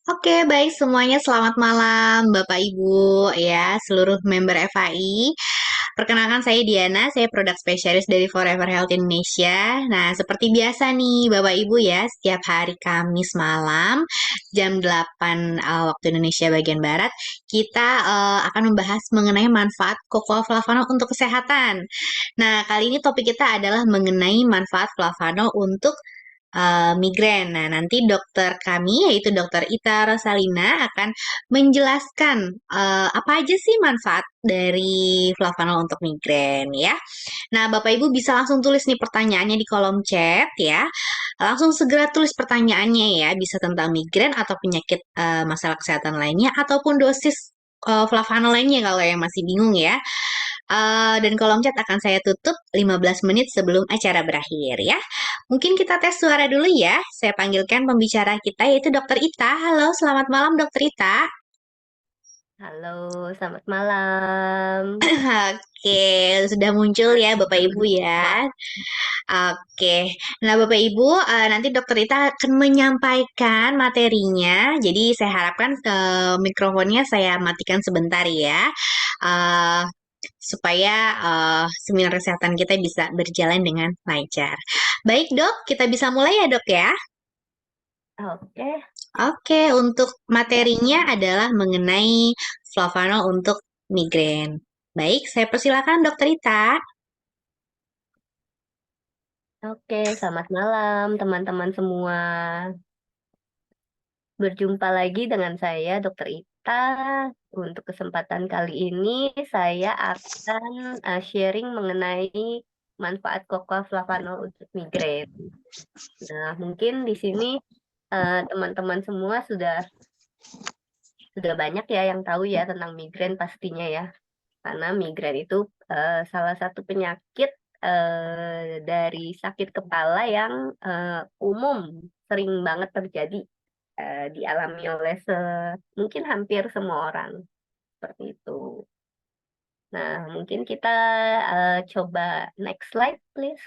Oke, baik semuanya. Selamat malam, Bapak Ibu, ya, seluruh member FAI. Perkenalkan saya Diana, saya produk spesialis dari Forever Health Indonesia. Nah, seperti biasa nih, Bapak Ibu ya, setiap hari Kamis malam jam 8 waktu Indonesia bagian Barat, kita akan membahas mengenai manfaat cocoa flavano untuk kesehatan. Nah, kali ini topik kita adalah mengenai manfaat flavano untuk migrain. Nah, nanti dokter kami yaitu Dokter Ita Rosalina akan menjelaskan apa aja sih manfaat dari Flavano untuk migrain ya. Nah, Bapak Ibu bisa langsung tulis nih pertanyaannya di kolom chat ya. Langsung segera tulis pertanyaannya ya, bisa tentang migrain atau penyakit masalah kesehatan lainnya ataupun dosis Flavano lainnya kalau yang masih bingung ya. Dan kolom chat akan saya tutup 15 menit sebelum acara berakhir ya. Mungkin kita tes suara dulu ya. Saya panggilkan pembicara kita yaitu Dokter Ita. Halo, selamat malam Dokter Ita. Halo, selamat malam. Oke, sudah muncul ya Bapak Ibu ya. Oke, nah Bapak Ibu, nanti Dokter Ita akan menyampaikan materinya. Jadi saya harapkan mikrofonnya saya matikan sebentar ya. Eh, supaya seminar kesehatan kita bisa berjalan dengan lancar. Baik dok, kita bisa mulai ya dok ya. Oke, Oke, untuk materinya adalah mengenai Flavano untuk migrain. Baik, saya persilakan Dokter Ita. oke, selamat malam teman-teman semua. Berjumpa lagi dengan saya, Dokter Ita. Untuk kesempatan kali ini, saya akan sharing mengenai manfaat cocoa flavano untuk migrain. Nah, mungkin di sini teman-teman semua sudah banyak ya yang tahu ya tentang migrain pastinya ya. Karena migrain itu salah satu penyakit dari sakit kepala yang umum, sering banget terjadi, dialami oleh mungkin hampir semua orang, seperti itu. Nah, mungkin kita coba next slide, please.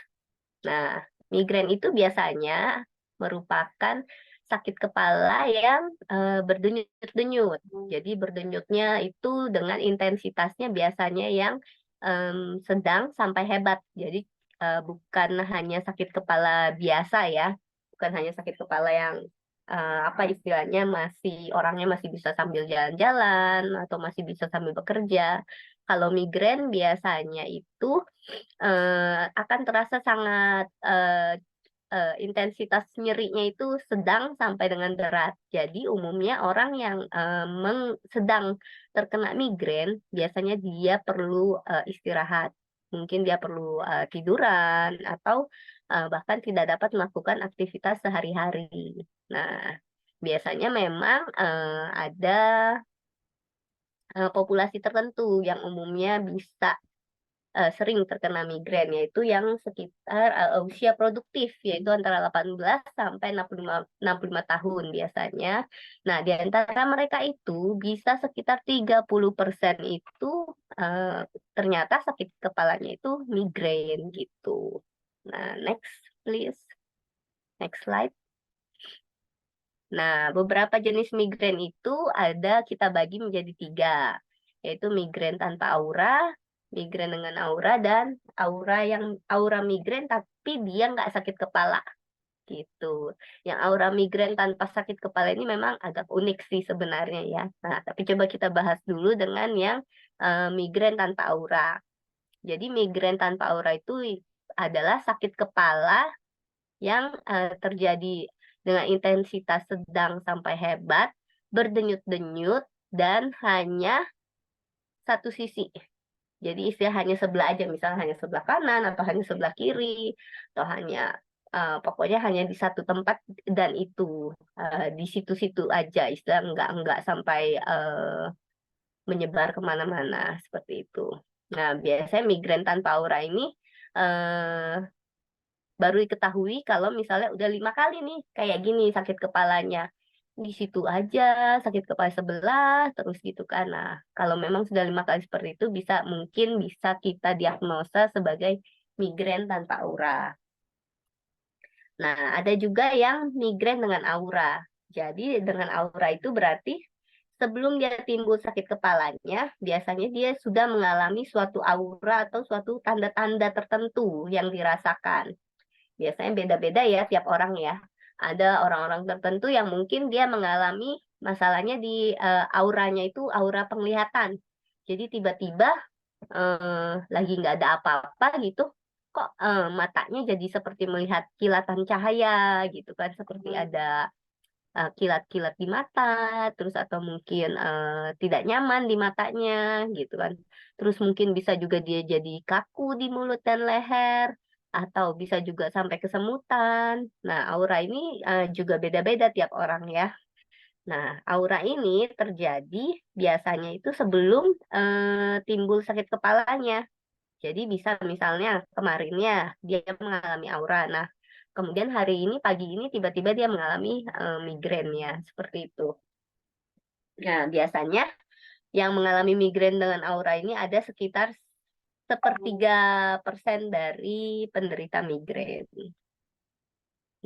Nah, migrain itu biasanya merupakan sakit kepala yang berdenyut-denyut. Jadi berdenyutnya itu dengan intensitasnya biasanya yang em, sedang sampai hebat. Jadi bukan hanya sakit kepala biasa ya, bukan hanya sakit kepala yang apa istilahnya orangnya masih bisa sambil jalan-jalan atau masih bisa sambil bekerja. Kalau migrain biasanya itu akan terasa sangat intensitas nyerinya itu sedang sampai dengan berat. Jadi umumnya orang yang sedang terkena migrain biasanya dia perlu istirahat. Mungkin dia perlu tiduran atau bahkan tidak dapat melakukan aktivitas sehari-hari. Nah, biasanya memang ada populasi tertentu yang umumnya bisa sering terkena migrain, yaitu yang sekitar usia produktif, yaitu antara 18 sampai 65 tahun biasanya. Nah, di antara mereka itu bisa sekitar 30% itu eh, ternyata sakit kepalanya itu migrain gitu. Nah, next please. Next slide. Nah, beberapa jenis migrain itu kita bagi menjadi tiga, yaitu migrain tanpa aura, migrain dengan aura, dan aura migrain tapi dia nggak sakit kepala gitu. Yang aura migrain tanpa sakit kepala ini memang agak unik sih sebenarnya ya. Nah, tapi coba kita bahas dulu dengan yang migrain tanpa aura. Jadi migrain tanpa aura itu adalah sakit kepala yang terjadi dengan intensitas sedang sampai hebat, berdenyut-denyut, dan hanya satu sisi. Jadi istilah hanya sebelah aja, misalnya hanya sebelah kanan atau hanya sebelah kiri, atau hanya pokoknya hanya di satu tempat dan itu di situ-situ aja, istilah nggak sampai menyebar kemana-mana seperti itu. Nah, biasanya migrain tanpa aura ini eh, baru diketahui kalau misalnya udah 5 kali nih kayak gini sakit kepalanya di situ aja, sakit kepala sebelah terus gitu kan. Nah, kalau memang sudah 5 kali seperti itu mungkin bisa kita diagnosa sebagai migrain tanpa aura. Nah, ada juga yang migrain dengan aura. Jadi dengan aura itu berarti sebelum dia timbul sakit kepalanya, biasanya dia sudah mengalami suatu aura atau suatu tanda-tanda tertentu yang dirasakan. Biasanya beda-beda ya tiap orang ya. Ada orang-orang tertentu yang mungkin dia mengalami masalahnya di auranya itu aura penglihatan. Jadi tiba-tiba lagi nggak ada apa-apa gitu, kok matanya jadi seperti melihat kilatan cahaya gitu kan, seperti ada kilat-kilat di mata, terus atau mungkin tidak nyaman di matanya gitu kan. Terus mungkin bisa juga dia jadi kaku di mulut dan leher, atau bisa juga sampai kesemutan. Nah, aura ini juga beda-beda tiap orang ya. Nah, aura ini terjadi biasanya itu sebelum timbul sakit kepalanya. Jadi bisa misalnya kemarinnya dia mengalami aura. Nah, kemudian hari ini pagi ini tiba-tiba dia mengalami migrain ya, seperti itu. Nah, biasanya yang mengalami migrain dengan aura ini ada sekitar 1/3% dari penderita migrain.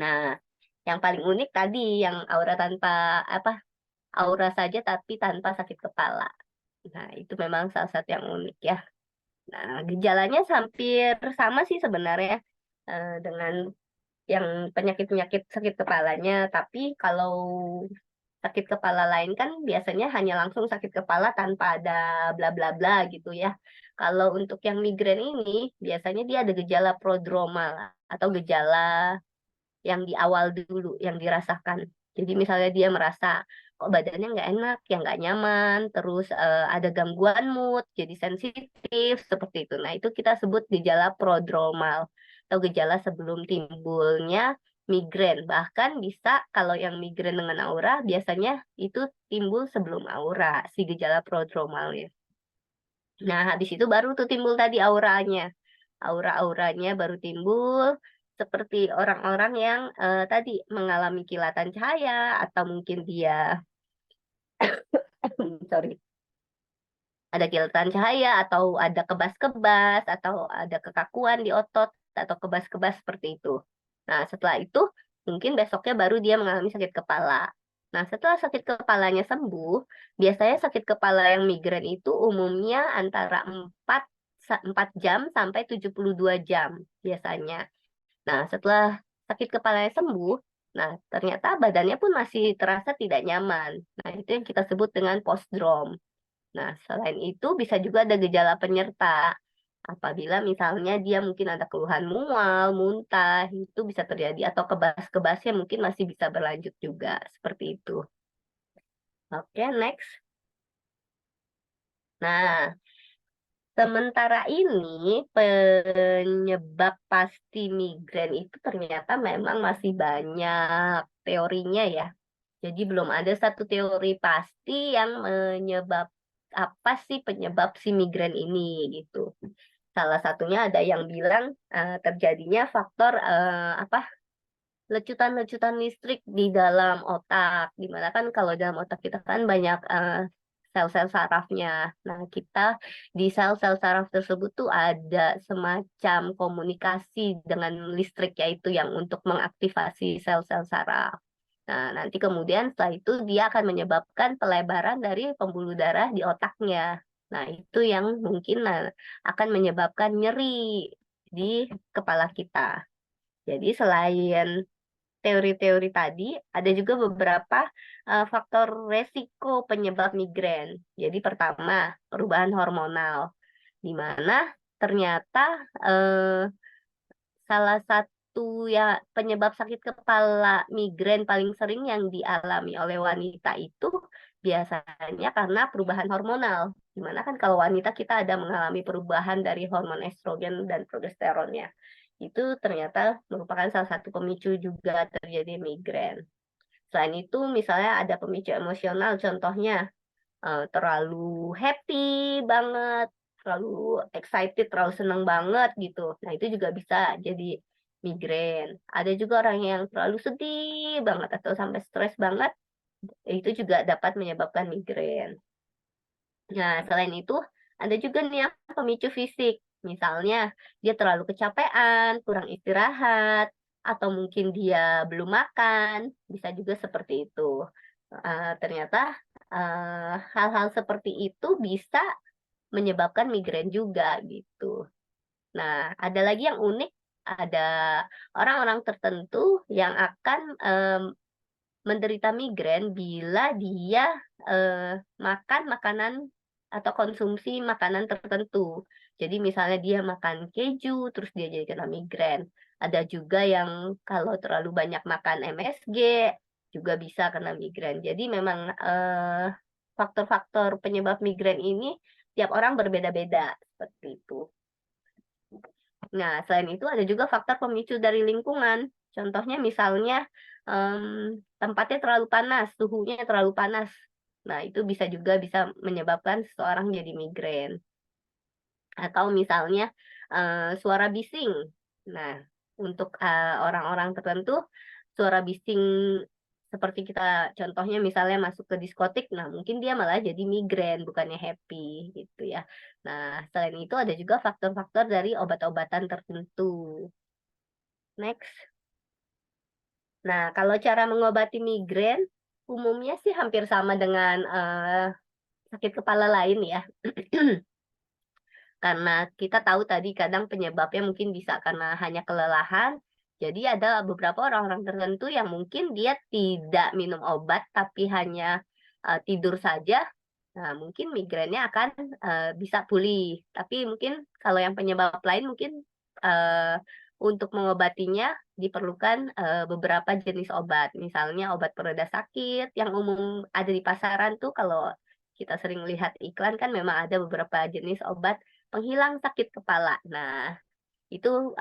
Nah, yang paling unik tadi yang aura tanpa apa, aura saja tapi tanpa sakit kepala. Nah, itu memang salah satu yang unik ya. Nah, gejalanya hampir sama sih sebenarnya dengan yang penyakit-penyakit sakit kepalanya, tapi kalau sakit kepala lain kan biasanya hanya langsung sakit kepala tanpa ada bla bla bla gitu ya. Kalau untuk yang migrain ini biasanya dia ada gejala prodromal atau gejala yang di awal dulu yang dirasakan. Jadi misalnya dia merasa kok badannya nggak enak, yang nggak nyaman, terus ada gangguan mood, jadi sensitif seperti itu. Nah itu kita sebut gejala prodromal atau gejala sebelum timbulnya migrain. Bahkan bisa kalau yang migrain dengan aura biasanya itu timbul sebelum aura si gejala prodromalnya. Nah habis itu baru tuh timbul tadi auranya. Aura-auranya baru timbul seperti orang-orang yang tadi mengalami kilatan cahaya atau mungkin dia sorry, ada kilatan cahaya atau ada kebas-kebas atau ada kekakuan di otot atau kebas-kebas seperti itu. Nah, setelah itu mungkin besoknya baru dia mengalami sakit kepala. Nah, setelah sakit kepalanya sembuh, biasanya sakit kepala yang migrain itu umumnya antara 4 jam sampai 72 jam biasanya. Nah, setelah sakit kepalanya sembuh, nah ternyata badannya pun masih terasa tidak nyaman. Nah, itu yang kita sebut dengan postdrom. Nah, selain itu bisa juga ada gejala penyerta. Apabila misalnya dia mungkin ada keluhan mual, muntah, itu bisa terjadi atau kebas-kebasnya mungkin masih bisa berlanjut juga seperti itu. Oke, next. Nah, sementara ini penyebab pasti migrain itu ternyata memang masih banyak teorinya ya. Jadi belum ada satu teori pasti yang menyebab apa sih penyebab si migrain ini gitu. Salah satunya ada yang bilang terjadinya faktor apa, lecutan-lecutan listrik di dalam otak. Dimana kan kalau dalam otak kita kan banyak sel-sel sarafnya. Nah, kita di sel-sel saraf tersebut tuh ada semacam komunikasi dengan listrik yaitu yang untuk mengaktifasi sel-sel saraf. Nah, nanti kemudian setelah itu dia akan menyebabkan pelebaran dari pembuluh darah di otaknya. Nah, itu yang mungkin akan menyebabkan nyeri di kepala kita. Jadi selain teori-teori tadi, ada juga beberapa faktor resiko penyebab migrain. Jadi pertama, perubahan hormonal, di mana ternyata eh, salah satu ya penyebab sakit kepala migrain paling sering yang dialami oleh wanita itu biasanya karena perubahan hormonal. Di mana kan kalau wanita kita ada mengalami perubahan dari hormon estrogen dan progesteronnya. Itu ternyata merupakan salah satu pemicu juga terjadi migrain. Selain itu, misalnya ada pemicu emosional, contohnya terlalu happy banget, terlalu excited, terlalu seneng banget gitu. Nah, itu juga bisa jadi migrain. Ada juga orang yang terlalu sedih banget atau sampai stres banget, itu juga dapat menyebabkan migrain. Nah, selain itu, ada juga nih yang pemicu fisik. Misalnya, dia terlalu kecapean, kurang istirahat, atau mungkin dia belum makan, bisa juga seperti itu. Ternyata hal-hal seperti itu bisa menyebabkan migrain juga gitu. Nah, ada lagi yang unik, ada orang-orang tertentu yang akan menderita migrain bila dia makan makanan atau konsumsi makanan tertentu. Jadi misalnya dia makan keju, terus dia jadi kena migrain. Ada juga yang kalau terlalu banyak makan MSG, juga bisa kena migrain. Jadi memang faktor-faktor penyebab migrain ini tiap orang berbeda-beda, seperti itu. Nah, selain itu ada juga faktor pemicu dari lingkungan. Contohnya misalnya tempatnya terlalu panas, suhunya terlalu panas. Nah, itu bisa menyebabkan seseorang jadi migrain. Atau misalnya suara bising. Nah, untuk orang-orang tertentu, suara bising seperti kita contohnya misalnya masuk ke diskotik, nah mungkin dia malah jadi migrain bukannya happy gitu ya. Nah, selain itu ada juga faktor-faktor dari obat-obatan tertentu. Next. Nah, kalau cara mengobati migrain umumnya sih hampir sama dengan sakit kepala lain ya. Karena kita tahu tadi kadang penyebabnya mungkin bisa karena hanya kelelahan. Jadi ada beberapa orang-orang tertentu yang mungkin dia tidak minum obat tapi hanya tidur saja. Nah, mungkin migrainnya akan bisa pulih. Tapi mungkin kalau yang penyebab lain mungkin eh, untuk mengobatinya diperlukan beberapa jenis obat. Misalnya obat pereda sakit yang umum ada di pasaran tuh kalau kita sering lihat iklan kan memang ada beberapa jenis obat penghilang sakit kepala. Nah, itu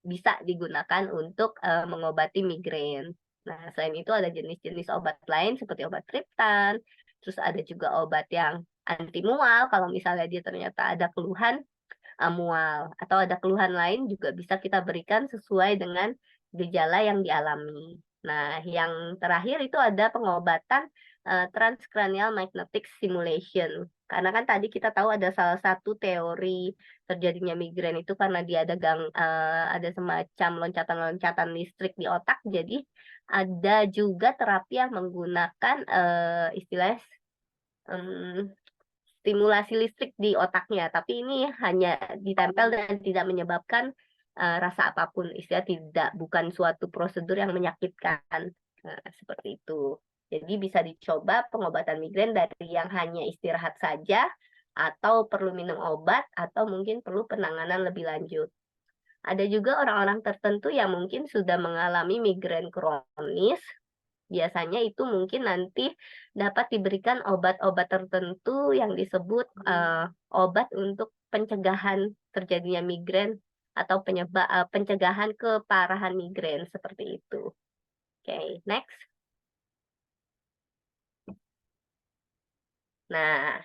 bisa digunakan untuk mengobati migrain. Nah, selain itu ada jenis-jenis obat lain seperti obat triptan, terus ada juga obat yang anti mual kalau misalnya dia ternyata ada keluhan mual atau ada keluhan lain juga bisa kita berikan sesuai dengan gejala yang dialami. Nah, yang terakhir itu ada pengobatan transcranial magnetic stimulation. Karena kan tadi kita tahu ada salah satu teori terjadinya migrain itu karena dia ada semacam loncatan-loncatan listrik di otak. Jadi ada juga terapi yang menggunakan istilahnya stimulasi listrik di otaknya, tapi ini hanya ditempel dan tidak menyebabkan rasa apapun, istilah tidak bukan suatu prosedur yang menyakitkan. Seperti itu. Jadi bisa dicoba pengobatan migrain dari yang hanya istirahat saja atau perlu minum obat atau mungkin perlu penanganan lebih lanjut. Ada juga orang-orang tertentu yang mungkin sudah mengalami migrain kronis. Biasanya itu mungkin nanti dapat diberikan obat-obat tertentu yang disebut obat untuk pencegahan terjadinya migrain atau pencegahan keparahan migrain seperti itu. Oke, next. Nah,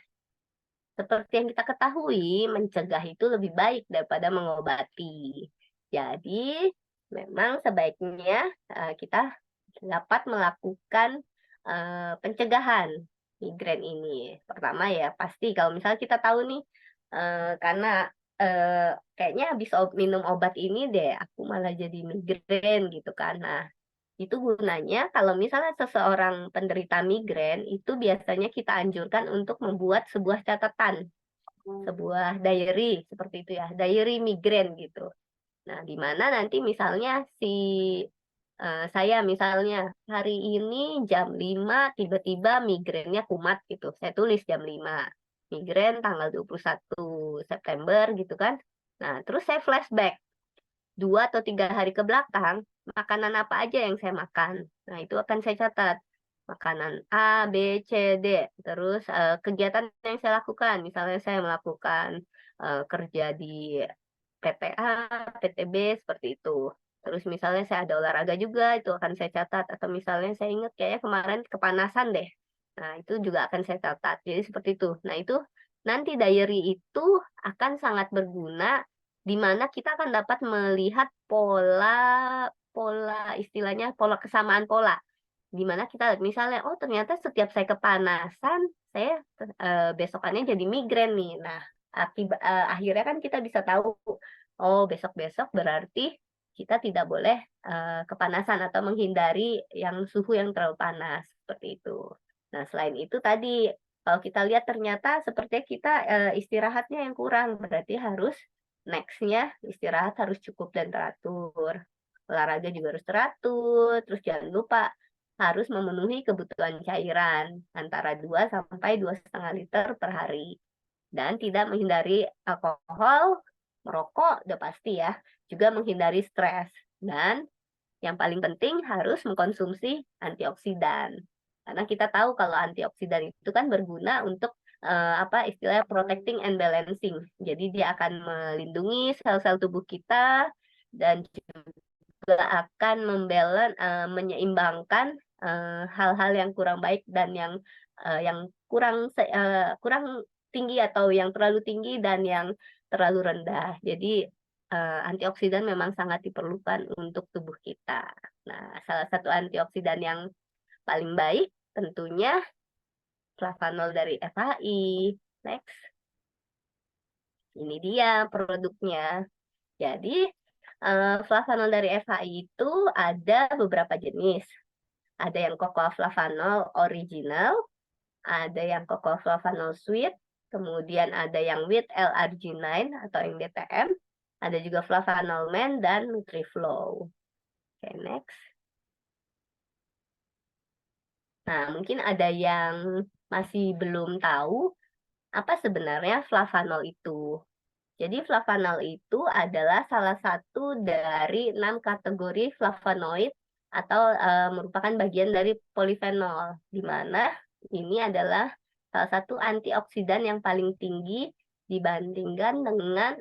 seperti yang kita ketahui, mencegah itu lebih baik daripada mengobati. Jadi, memang sebaiknya kita dapat melakukan pencegahan migrain ini. Pertama ya, pasti kalau misalnya kita tahu nih, karena kayaknya habis minum obat ini deh, aku malah jadi migrain gitu kan. Nah, itu gunanya kalau misalnya seseorang penderita migrain, itu biasanya kita anjurkan untuk membuat sebuah catatan, sebuah diary seperti itu ya, diary migrain gitu. Nah, di mana nanti misalnya saya misalnya hari ini jam 5 tiba-tiba migrainnya kumat gitu. Saya tulis jam 5. Migrain tanggal 21 September gitu kan. Nah, terus saya flashback 2 atau 3 hari ke belakang, makanan apa aja yang saya makan. Nah, itu akan saya catat. Makanan A, B, C, D. Terus kegiatan yang saya lakukan. Misalnya saya melakukan kerja di PTA, PTB, seperti itu. Terus misalnya saya ada olahraga juga, itu akan saya catat. Atau misalnya saya ingat kayaknya kemarin kepanasan deh. Nah, itu juga akan saya catat. Jadi seperti itu. Nah, itu nanti diary itu akan sangat berguna di mana kita akan dapat melihat pola pola istilahnya pola kesamaan pola di mana kita misalnya oh ternyata setiap saya kepanasan saya besokannya jadi migrain nih. Nah, akhirnya kan kita bisa tahu oh besok-besok berarti kita tidak boleh kepanasan atau menghindari yang suhu yang terlalu panas seperti itu. Nah, selain itu tadi kalau kita lihat ternyata sepertinya kita istirahatnya yang kurang, berarti harus next-nya istirahat harus cukup dan teratur. Olahraga juga harus teratur, terus jangan lupa harus memenuhi kebutuhan cairan antara 2 sampai 2,5 liter per hari. Dan tidak menghindari alkohol, merokok, udah pasti ya. Juga menghindari stres. Dan yang paling penting harus mengkonsumsi antioksidan. Karena kita tahu kalau antioksidan itu kan berguna untuk apa istilahnya protecting and balancing. Jadi dia akan melindungi sel-sel tubuh kita dan juga akan menyeimbangkan hal-hal yang kurang baik dan yang kurang tinggi atau yang terlalu tinggi dan yang terlalu rendah. Jadi antioksidan memang sangat diperlukan untuk tubuh kita. Nah, salah satu antioksidan yang paling baik tentunya flavanol dari FHI. Next, ini dia produknya. Jadi flavanol dari FHI itu ada beberapa jenis. Ada yang cocoa flavanol original, ada yang cocoa flavanol sweet, kemudian ada yang with L-arginine atau yang DTM, ada juga flavanol man dan Nutriflow. Oke, next. Nah, mungkin ada yang masih belum tahu apa sebenarnya flavanol itu. Jadi flavanol itu adalah salah satu dari 6 kategori flavonoid atau merupakan bagian dari polifenol, di mana ini adalah salah satu antioksidan yang paling tinggi dibandingkan dengan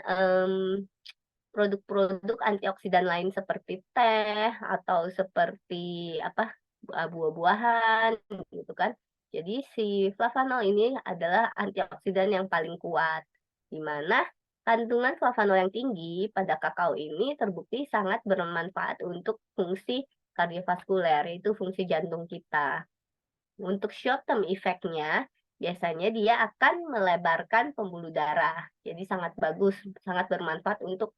produk-produk antioksidan lain seperti teh atau seperti apa buah-buahan gitu kan. Jadi si flavanol ini adalah antioksidan yang paling kuat, di mana kandungan flavanol yang tinggi pada kakao ini terbukti sangat bermanfaat untuk fungsi kardiovaskuler, yaitu fungsi jantung kita. Untuk short term effect-nya, biasanya dia akan melebarkan pembuluh darah. Jadi sangat bagus, sangat bermanfaat untuk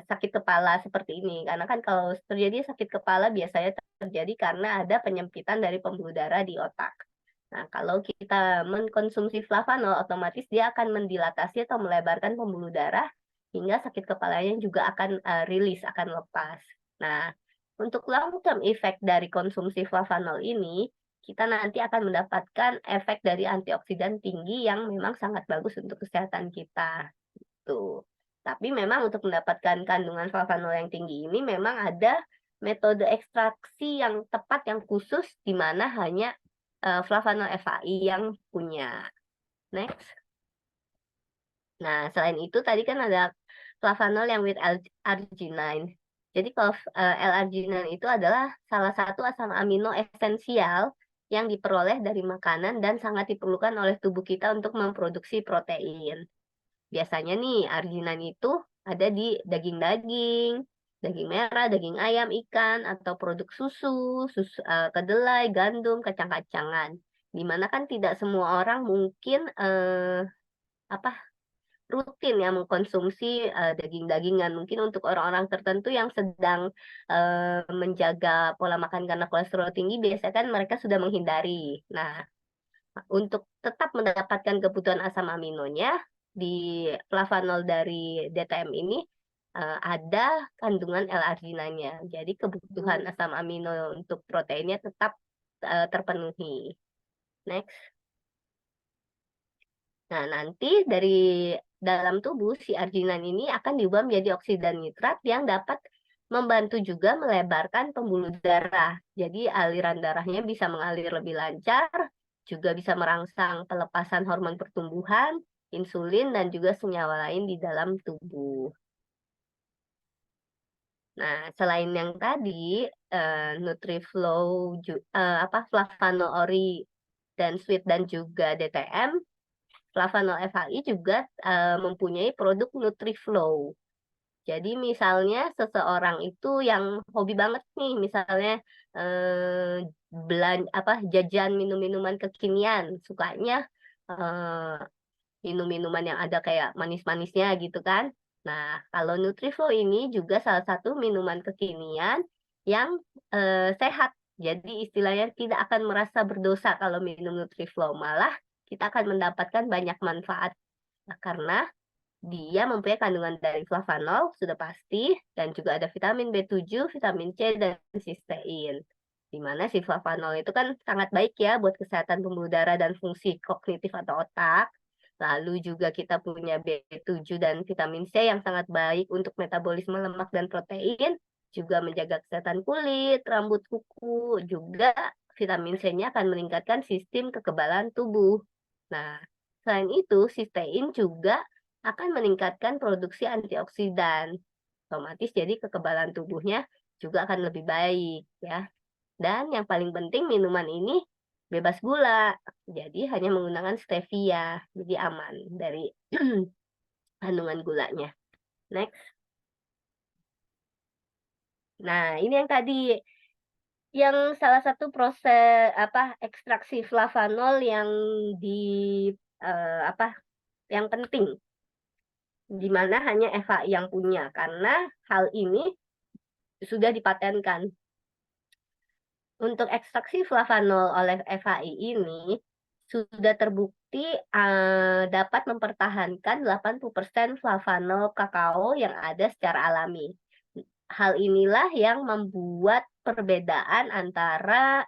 sakit kepala seperti ini. Karena kan kalau terjadi sakit kepala biasanya terjadi karena ada penyempitan dari pembuluh darah di otak. Nah, kalau kita mengkonsumsi flavanol, otomatis dia akan mendilatasi atau melebarkan pembuluh darah hingga sakit kepalanya juga akan rilis, akan lepas. Nah, untuk long term effect dari konsumsi flavanol ini, kita nanti akan mendapatkan efek dari antioksidan tinggi yang memang sangat bagus untuk kesehatan kita. Tuh. Tapi memang untuk mendapatkan kandungan flavanol yang tinggi ini memang ada metode ekstraksi yang tepat yang khusus di mana hanya flavanol FAI yang punya. Next. Nah, selain itu tadi kan ada flavanol yang with L-arginine. Jadi kalau L-arginine itu adalah salah satu asam amino esensial yang diperoleh dari makanan dan sangat diperlukan oleh tubuh kita untuk memproduksi protein. Biasanya nih arginan itu ada di daging-daging, daging merah, daging ayam, ikan, atau produk susu, kedelai, gandum, kacang-kacangan. Dimana kan tidak semua orang mungkin apa rutin ya mengkonsumsi daging-dagingan. Mungkin untuk orang-orang tertentu yang sedang menjaga pola makan karena kolesterol tinggi, biasanya kan mereka sudah menghindari. Nah, untuk tetap mendapatkan kebutuhan asam aminonya, di flavanol dari DTM ini ada kandungan L-arginanya. Jadi kebutuhan asam amino untuk proteinnya tetap terpenuhi. Next. Nah, nanti dari dalam tubuh si arginan ini akan diubah menjadi oksidan nitrat yang dapat membantu juga melebarkan pembuluh darah. Jadi aliran darahnya bisa mengalir lebih lancar, juga bisa merangsang pelepasan hormon pertumbuhan, insulin, dan juga senyawa lain di dalam tubuh. Nah, selain yang tadi, Nutriflow, Flavanol Ori, dan Sweet, dan juga DTM, Flavanol FHI juga mempunyai produk Nutriflow. Jadi misalnya seseorang itu yang hobi banget nih, misalnya jajan minum-minuman kekinian, sukanya minum minuman yang ada kayak manis-manisnya gitu kan. Nah, kalau Nutriflo ini juga salah satu minuman kekinian yang sehat. Jadi istilahnya tidak akan merasa berdosa kalau minum Nutriflo, malah kita akan mendapatkan banyak manfaat. Nah, karena dia mempunyai kandungan dari flavanol, sudah pasti, dan juga ada vitamin B7, vitamin C, dan sistein. Di mana si flavanol itu kan sangat baik ya buat kesehatan pembuluh darah dan fungsi kognitif atau otak. Lalu juga kita punya B7 dan vitamin C yang sangat baik untuk metabolisme lemak dan protein, juga menjaga kesehatan kulit, rambut, kuku, juga vitamin C-nya akan meningkatkan sistem kekebalan tubuh. Nah, selain itu, sistein juga akan meningkatkan produksi antioksidan. Otomatis jadi kekebalan tubuhnya juga akan lebih baik ya. Dan yang paling penting minuman ini bebas gula. Jadi hanya menggunakan stevia. Jadi aman dari kandungan gulanya. Next. Nah, ini yang tadi yang salah satu proses ekstraksi flavanol yang di apa yang penting di mana hanya FHI yang punya karena hal ini sudah dipatenkan. Untuk ekstraksi flavanol oleh FHI ini sudah terbukti dapat mempertahankan 80% flavanol kakao yang ada secara alami. Hal inilah yang membuat perbedaan antara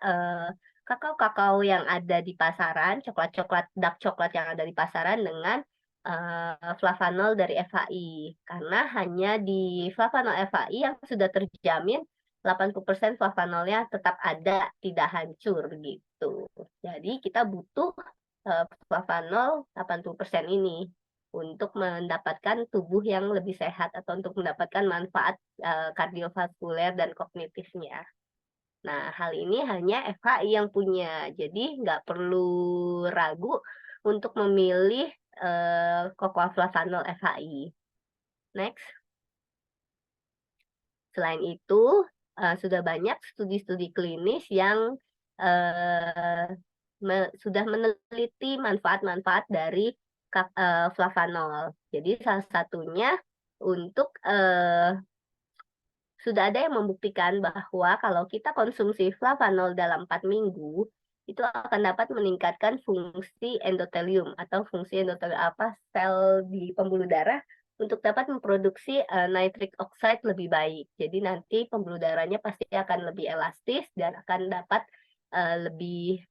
kakao-kakao yang ada di pasaran, coklat-coklat, dark coklat yang ada di pasaran dengan flavanol dari FHI. Karena hanya di flavanol FHI yang sudah terjamin 80% flavanolnya tetap ada, tidak hancur gitu. Jadi kita butuh flavanol 80% ini untuk mendapatkan tubuh yang lebih sehat atau untuk mendapatkan manfaat kardiovaskuler dan kognitifnya. Nah, hal ini hanya FHI yang punya. Jadi nggak perlu ragu untuk memilih cocoa flavanol FHI. Next. Selain itu, sudah banyak studi-studi klinis yang sudah meneliti manfaat-manfaat dari flavanol. Jadi salah satunya untuk sudah ada yang membuktikan bahwa kalau kita konsumsi flavanol dalam 4 minggu, itu akan dapat meningkatkan fungsi endotelium atau fungsi endotelium sel di pembuluh darah untuk dapat memproduksi nitric oxide lebih baik. Jadi nanti pembuluh darahnya pasti akan lebih elastis dan akan dapat lebih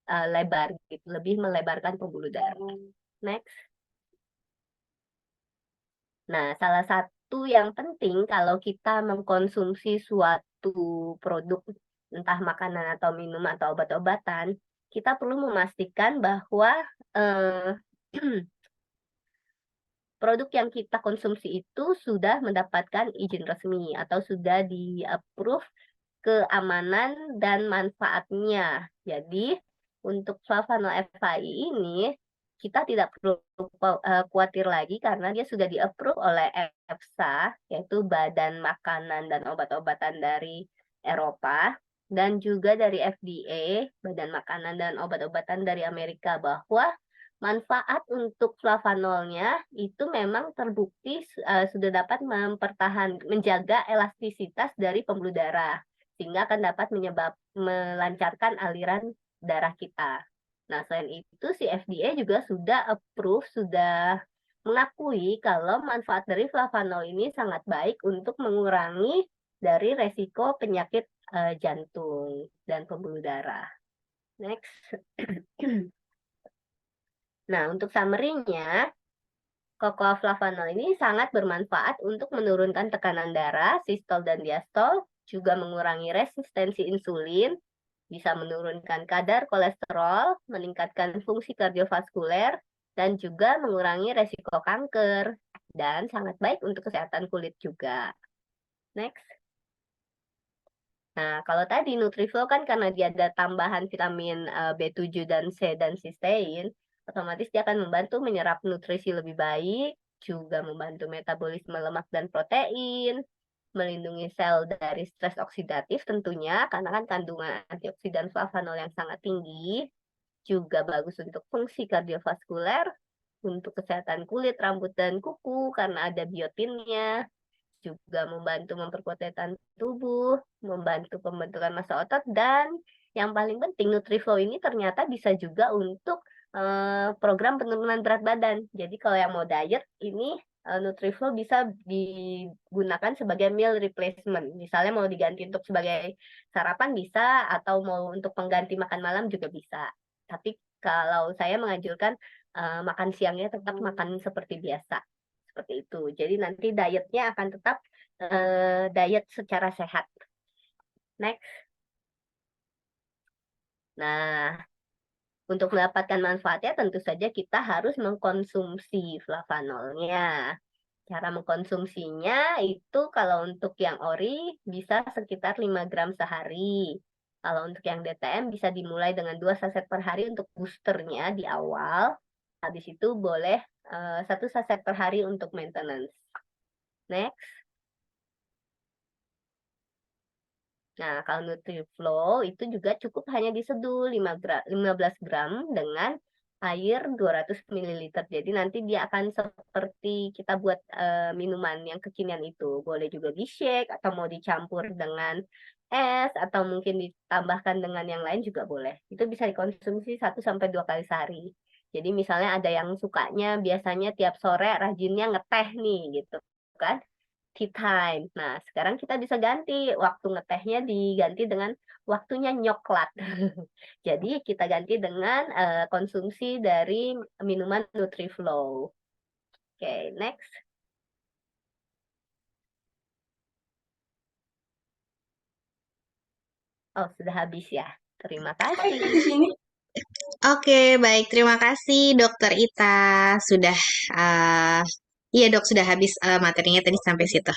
lebar gitu, lebih melebarkan pembuluh darah. Next. Nah, salah satu yang penting kalau kita mengkonsumsi suatu produk, entah makanan atau minum atau obat-obatan, kita perlu memastikan bahwa eh, produk yang kita konsumsi itu sudah mendapatkan izin resmi atau sudah di-approve keamanan dan manfaatnya. Jadi, untuk flavanol FHI ini, kita tidak perlu khawatir lagi karena dia sudah di-approve oleh EFSA, yaitu Badan Makanan dan Obat-obatan dari Eropa, dan juga dari FDA, Badan Makanan dan Obat-obatan dari Amerika, bahwa manfaat untuk flavanolnya itu memang terbukti sudah dapat menjaga elastisitas dari pembuluh darah sehingga akan dapat melancarkan aliran darah kita. Nah, selain itu si FDA juga sudah approve, sudah mengakui kalau manfaat dari flavanol ini sangat baik untuk mengurangi dari resiko penyakit jantung dan pembuluh darah. Next. Nah, untuk summary-nya, cocoa flavanol ini sangat bermanfaat untuk menurunkan tekanan darah, sistol dan diastol, juga mengurangi resistensi insulin, bisa menurunkan kadar kolesterol, meningkatkan fungsi kardiovaskuler, dan juga mengurangi resiko kanker. Dan sangat baik untuk kesehatan kulit juga. Next. Nah, kalau tadi Nutriflo kan karena dia ada tambahan vitamin B7 dan C dan sistein, otomatis dia akan membantu menyerap nutrisi lebih baik, juga membantu metabolisme lemak dan protein, melindungi sel dari stres oksidatif tentunya, karena kan kandungan antioksidan flavanol yang sangat tinggi, juga bagus untuk fungsi kardiovaskuler, untuk kesehatan kulit, rambut, dan kuku karena ada biotinnya, juga membantu memperkuat daya tahan tubuh, membantu pembentukan massa otot, dan yang paling penting Nutriflow ini ternyata bisa juga untuk program penurunan berat badan. Jadi kalau yang mau diet ini Nutriflow bisa digunakan sebagai meal replacement. Misalnya mau diganti untuk sebagai sarapan bisa, atau mau untuk pengganti makan malam juga bisa. Tapi kalau saya menganjurkan makan siangnya tetap makan seperti biasa. Seperti itu. Jadi nanti dietnya akan tetap diet secara sehat. Next. Nah, untuk mendapatkan manfaatnya tentu saja kita harus mengkonsumsi flavanolnya. Cara mengkonsumsinya itu kalau untuk yang ori bisa sekitar 5 gram sehari. Kalau untuk yang DTM bisa dimulai dengan 2 saset per hari untuk boosternya di awal. Habis itu boleh 1 saset per hari untuk maintenance. Next. Nah, kalau Nutriflow itu juga cukup hanya diseduh 15 gram dengan air 200 ml. Jadi nanti dia akan seperti kita buat minuman yang kekinian itu. Boleh juga di-shake atau mau dicampur dengan es atau mungkin ditambahkan dengan yang lain juga boleh. Itu bisa dikonsumsi 1 sampai 2 kali sehari. Jadi misalnya ada yang sukanya biasanya tiap sore rajinnya ngeteh nih gitu kan, tea time. Nah, sekarang kita bisa ganti waktu ngetehnya diganti dengan waktunya nyoklat. Jadi kita ganti dengan konsumsi dari minuman Nutriflow. Oke, next. Oh, sudah habis ya. Terima kasih. Oke, baik. Terima kasih Dokter Ita. Sudah, uh, iya dok, sudah habis materinya tadi sampai situ.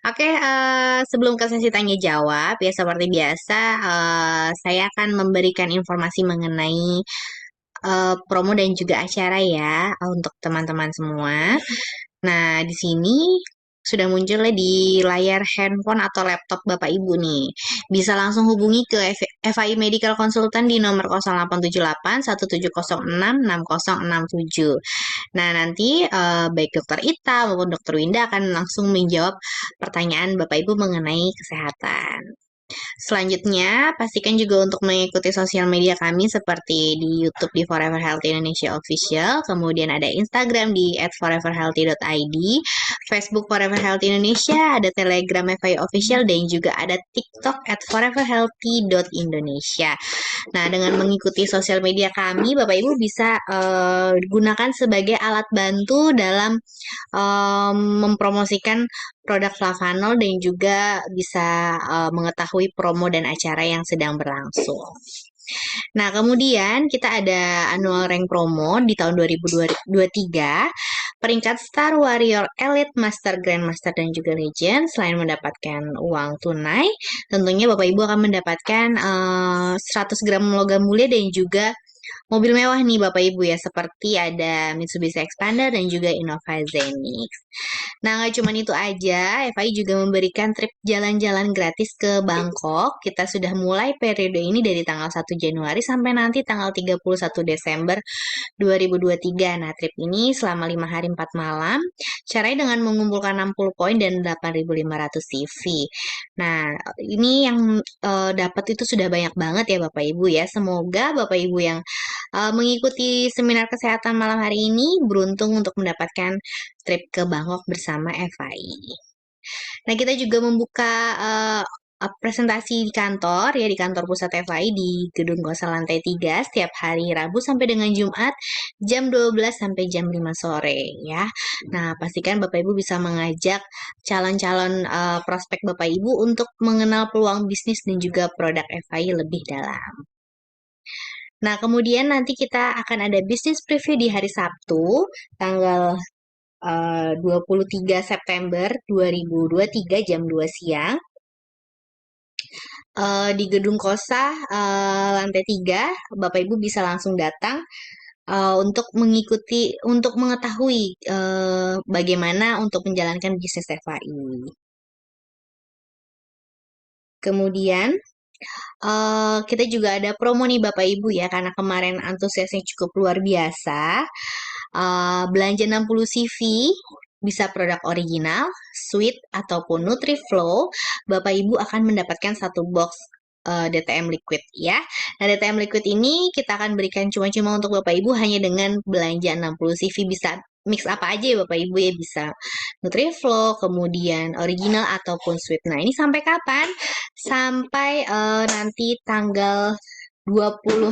Oke, sebelum ke sesi tanya jawab, ya seperti biasa, saya akan memberikan informasi mengenai promo dan juga acara ya untuk teman-teman semua. Nah, di sini sudah muncul ya di layar handphone atau laptop Bapak Ibu nih. Bisa langsung hubungi ke FAI Medical Consultant di nomor 0878 1706 6067. Nah, nanti baik Dokter Ita maupun Dokter Winda akan langsung menjawab pertanyaan Bapak Ibu mengenai kesehatan. Selanjutnya, pastikan juga untuk mengikuti sosial media kami seperti di YouTube di Forever Healthy Indonesia Official, kemudian ada Instagram di @foreverhealthy.id, Facebook Forever Healthy Indonesia, ada Telegram FI Official, dan juga ada TikTok @foreverhealthy.indonesia. Nah, dengan mengikuti sosial media kami, Bapak Ibu bisa gunakan sebagai alat bantu dalam mempromosikan produk Flavanol dan juga bisa mengetahui promo dan acara yang sedang berlangsung. Nah, kemudian kita ada annual rank promo di tahun 2023. Peringkat Star Warrior Elite Master, Grandmaster, dan juga Legend. Selain mendapatkan uang tunai, tentunya Bapak Ibu akan mendapatkan 100 gram logam mulia dan juga mobil mewah nih Bapak Ibu ya, seperti ada Mitsubishi Xpander dan juga Innova Zenix. Nah, nggak cuma itu aja, FI juga memberikan trip jalan-jalan gratis ke Bangkok. Kita sudah mulai periode ini dari tanggal 1 Januari sampai nanti tanggal 31 Desember 2023. Nah, trip ini selama 5 hari 4 malam. Caranya dengan mengumpulkan 60 poin dan 8.500 CV. Nah, ini yang dapat itu sudah banyak banget ya Bapak Ibu ya. Semoga Bapak Ibu yang mengikuti seminar kesehatan malam hari ini beruntung untuk mendapatkan trip ke Bangkok bersama FAI. Nah, kita juga membuka presentasi di kantor ya, di kantor pusat FAI di Gedung Kosa lantai 3 setiap hari Rabu sampai dengan Jumat jam 12 sampai jam 5 sore ya. Nah, pastikan Bapak Ibu bisa mengajak calon-calon prospek Bapak Ibu untuk mengenal peluang bisnis dan juga produk FAI lebih dalam. Nah, kemudian nanti kita akan ada bisnis preview di hari Sabtu, tanggal 23 September 2023 jam 2 siang. Di Gedung Kosa lantai 3, Bapak Ibu bisa langsung datang untuk untuk mengetahui bagaimana untuk menjalankan bisnis FAI. Kemudian kita juga ada promo nih Bapak Ibu ya, karena kemarin antusiasnya cukup luar biasa. belanja 60 CV, bisa produk original, sweet, ataupun NutriFlow, Bapak Ibu akan mendapatkan satu box DTM liquid ya. Nah, DTM liquid ini kita akan berikan cuma-cuma untuk Bapak Ibu hanya dengan belanja 60 CV, bisa mix apa aja ya Bapak Ibu ya, bisa NutriFlow, kemudian original ataupun sweet. Nah, ini sampai kapan? Sampai nanti tanggal 26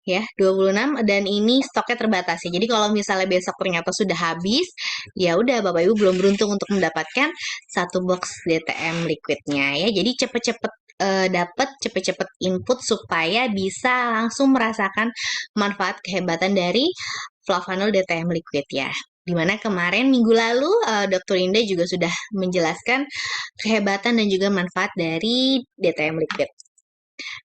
ya, 26, dan ini stoknya terbatas ya. Jadi kalau misalnya besok ternyata sudah habis, ya udah Bapak Ibu belum beruntung untuk mendapatkan satu box DTM liquidnya ya. Jadi cepet-cepet dapat, cepet-cepet input supaya bisa langsung merasakan manfaat kehebatan dari Flavanol DTM liquid ya. Dimana kemarin minggu lalu Dr. Indah juga sudah menjelaskan kehebatan dan juga manfaat dari DTM liquid.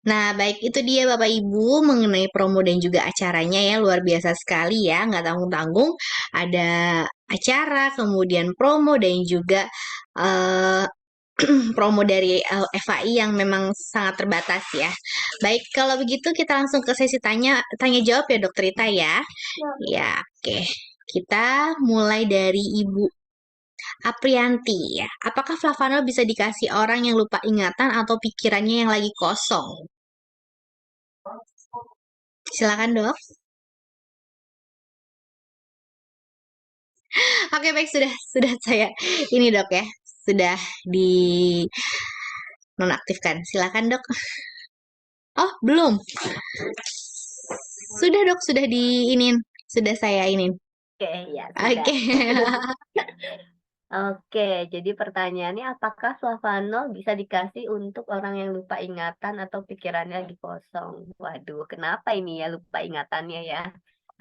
Nah, baik itu dia Bapak Ibu mengenai promo dan juga acaranya ya, luar biasa sekali ya, nggak tanggung-tanggung. Ada acara, kemudian promo dan juga eh, promo dari FAI yang memang sangat terbatas ya. Baik, kalau begitu kita langsung ke sesi tanya jawab ya Dokter Rita ya. Ya, oke. Kita mulai dari Ibu Aprianti ya. Apakah Flavanol bisa dikasih orang yang lupa ingatan atau pikirannya yang lagi kosong? Silakan dok. Oke baik, sudah saya ini dok ya, sudah di nonaktifkan. Silakan dok. Oh belum. Sudah dok, sudah diinin, sudah saya inin. Oke, ya sudah. Oke. Oke, jadi pertanyaannya apakah flavanol bisa dikasih untuk orang yang lupa ingatan atau pikirannya lagi kosong? Waduh, kenapa ini ya lupa ingatannya ya?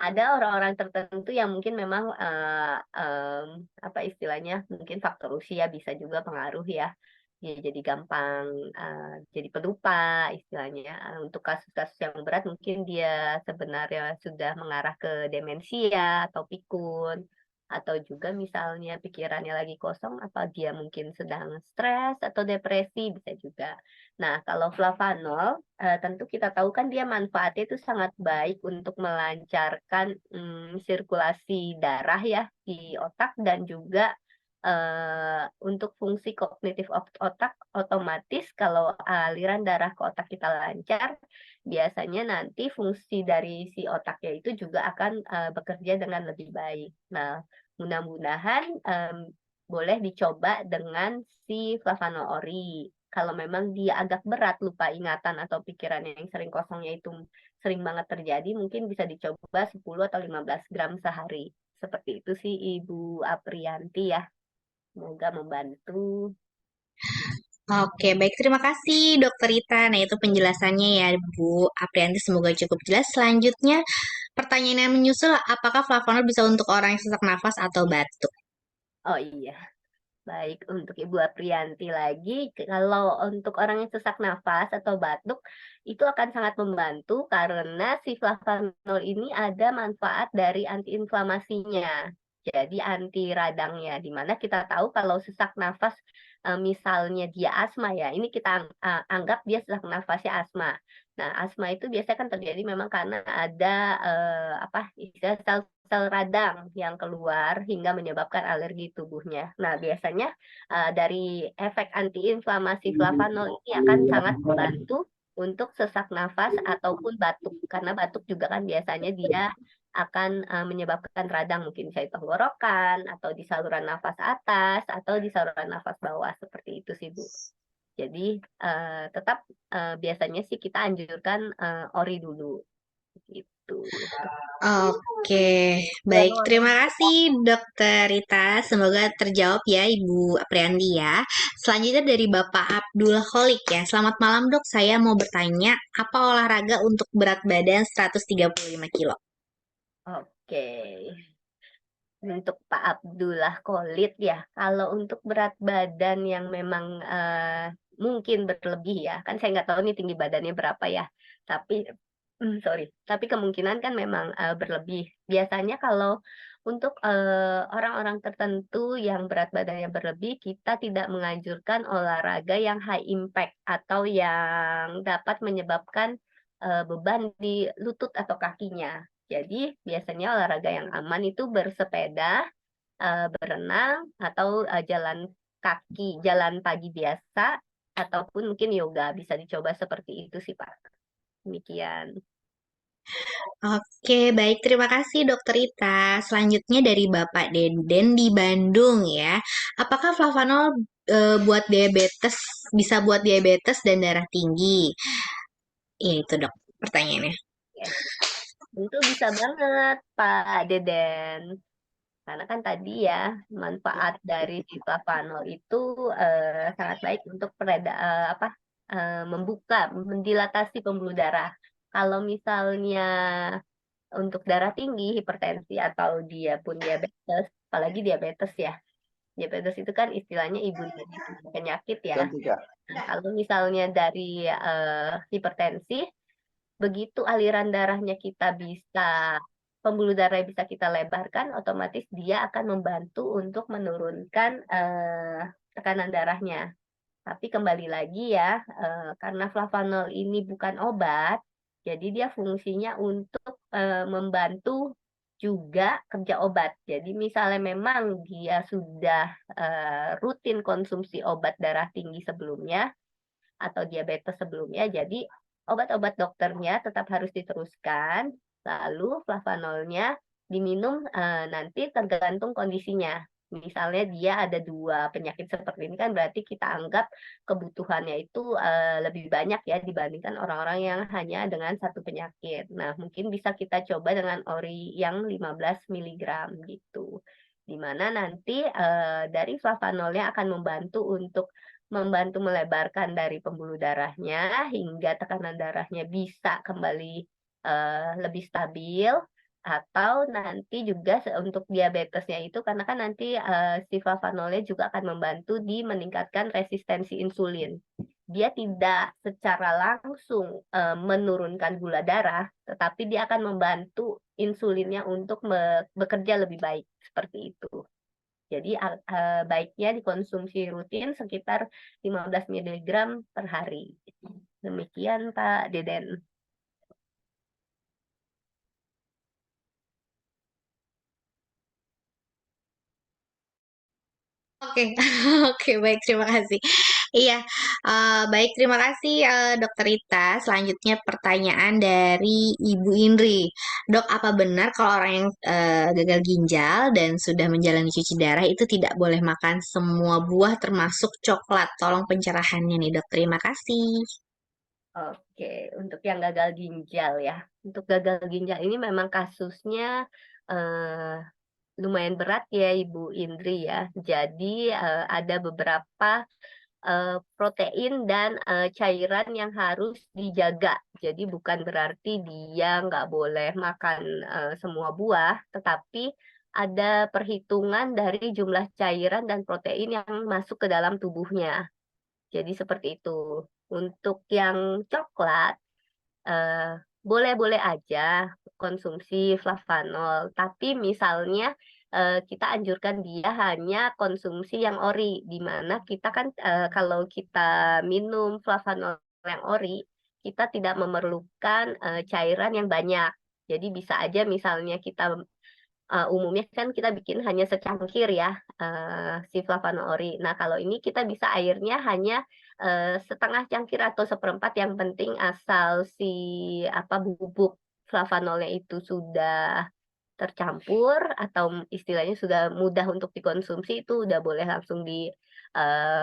Ada orang-orang tertentu yang mungkin memang apa istilahnya, mungkin faktor usia bisa juga pengaruh ya. Dia jadi gampang jadi pelupa istilahnya. Untuk kasus-kasus yang berat mungkin dia sebenarnya sudah mengarah ke demensia atau pikun, atau juga misalnya pikirannya lagi kosong, apa dia mungkin sedang stres atau depresi, bisa juga. Nah, kalau flavanol, tentu kita tahu kan dia manfaatnya itu sangat baik untuk melancarkan sirkulasi darah ya di otak, dan juga untuk fungsi kognitif otak, otomatis kalau aliran darah ke otak kita lancar, biasanya nanti fungsi dari si otaknya itu juga akan bekerja dengan lebih baik. Nah, mudah-mudahan boleh dicoba dengan si flavanol ori. Kalau memang dia agak berat lupa ingatan atau pikirannya yang sering kosongnya itu sering banget terjadi, mungkin bisa dicoba 10 atau 15 gram sehari. Seperti itu sih Ibu Aprianti ya. Semoga membantu. Oke, baik. Terima kasih, Dokter Rita. Nah, itu penjelasannya ya, Bu Aprianti. Semoga cukup jelas. Selanjutnya, pertanyaan yang menyusul, apakah flavonol bisa untuk orang yang sesak nafas atau batuk? Oh iya, baik untuk Ibu Aprianti lagi. Kalau untuk orang yang sesak nafas atau batuk, itu akan sangat membantu karena si flavanol ini ada manfaat dari antiinflamasinya. Jadi anti radangnya, di mana kita tahu kalau sesak nafas, misalnya dia asma ya, ini kita anggap dia sesak nafasnya asma. Nah, asma itu biasanya kan terjadi memang karena ada apa istilah sel radang yang keluar hingga menyebabkan alergi tubuhnya. Nah, biasanya dari efek antiinflamasi flavanol ini akan sangat membantu untuk sesak nafas ataupun batuk. Karena batuk juga kan biasanya dia akan menyebabkan radang, mungkin bisa di tenggorokan atau di saluran nafas atas atau di saluran nafas bawah, seperti itu sih Bu. Jadi tetap biasanya sih kita anjurkan ori dulu gitu. Oke, baik. Terima kasih, Dokter Rita. Semoga terjawab ya, Ibu Apriandi ya. Selanjutnya dari Bapak Abdul Holik ya. Selamat malam, Dok. Saya mau bertanya, apa olahraga untuk berat badan 135 kilo? Oke. Untuk Pak Abdullah Khalid ya, kalau untuk berat badan yang memang mungkin berlebih ya, kan saya nggak tahu nih tinggi badannya berapa ya, tapi sorry, tapi kemungkinan kan memang berlebih. Biasanya kalau untuk orang-orang tertentu yang berat badannya berlebih, kita tidak menganjurkan olahraga yang high impact atau yang dapat menyebabkan beban di lutut atau kakinya. Jadi biasanya olahraga yang aman itu bersepeda, berenang, atau jalan kaki, jalan pagi biasa, ataupun mungkin yoga. Bisa dicoba seperti itu sih, Pak. Demikian. Oke, baik. Terima kasih Dokter Ita. Selanjutnya dari Bapak Deden di Bandung ya. Apakah flavanol buat diabetes bisa buat diabetes dan darah tinggi? Ya itu dok, pertanyaannya. Oke. Tentu bisa banget, Pak Deden. Karena kan tadi ya, manfaat dari si flavanol itu sangat baik untuk membuka, mendilatasi pembuluh darah. Kalau misalnya untuk darah tinggi, hipertensi, atau dia pun diabetes, apalagi diabetes ya. Diabetes itu kan istilahnya ibu dari semua penyakit ya. Nah, kalau misalnya dari hipertensi, begitu aliran darahnya kita bisa, pembuluh darah bisa kita lebarkan, otomatis dia akan membantu untuk menurunkan tekanan darahnya. Tapi kembali lagi ya, karena flavanol ini bukan obat, jadi dia fungsinya untuk membantu juga kerja obat. Jadi misalnya memang dia sudah rutin konsumsi obat darah tinggi sebelumnya atau diabetes sebelumnya, jadi obat-obat dokternya tetap harus diteruskan, lalu flavanolnya diminum nanti tergantung kondisinya. Misalnya dia ada 2 penyakit seperti ini kan berarti kita anggap kebutuhannya itu lebih banyak ya dibandingkan orang-orang yang hanya dengan 1 penyakit. Nah, mungkin bisa kita coba dengan ori yang 15 miligram gitu. Di mana nanti dari flavanolnya akan membantu melebarkan dari pembuluh darahnya hingga tekanan darahnya bisa kembali lebih stabil, atau nanti juga untuk diabetesnya itu karena kan nanti si flavanolnya juga akan membantu di meningkatkan resistensi insulin. Dia tidak secara langsung menurunkan gula darah, tetapi dia akan membantu insulinnya untuk bekerja lebih baik seperti itu. Jadi baiknya dikonsumsi rutin sekitar 15 miligram per hari. Demikian Pak Deden. Oke, oke, baik, terima kasih. Iya, baik, terima kasih Dokter Rita. Selanjutnya pertanyaan dari Ibu Indri. Dok, apa benar kalau orang yang gagal ginjal dan sudah menjalani cuci darah itu tidak boleh makan semua buah termasuk coklat? Tolong pencerahannya nih dok, terima kasih. Oke, untuk yang gagal ginjal ya. Untuk gagal ginjal ini memang kasusnya lumayan berat ya Ibu Indri ya. Jadi ada beberapa protein dan cairan yang harus dijaga. Jadi bukan berarti dia nggak boleh makan semua buah, tetapi ada perhitungan dari jumlah cairan dan protein yang masuk ke dalam tubuhnya. Jadi seperti itu. Untuk yang coklat, eh, boleh-boleh aja konsumsi flavanol, tapi misalnya kita anjurkan dia hanya konsumsi yang ori, di mana kita kan kalau kita minum flavanol yang ori, kita tidak memerlukan cairan yang banyak. Jadi bisa aja misalnya kita umumnya kan kita bikin hanya secangkir ya si flavonoid. Nah, kalau ini kita bisa airnya hanya setengah cangkir atau seperempat, yang penting asal si bubuk flavanolnya itu sudah tercampur atau istilahnya sudah mudah untuk dikonsumsi, itu udah boleh langsung diminumkan.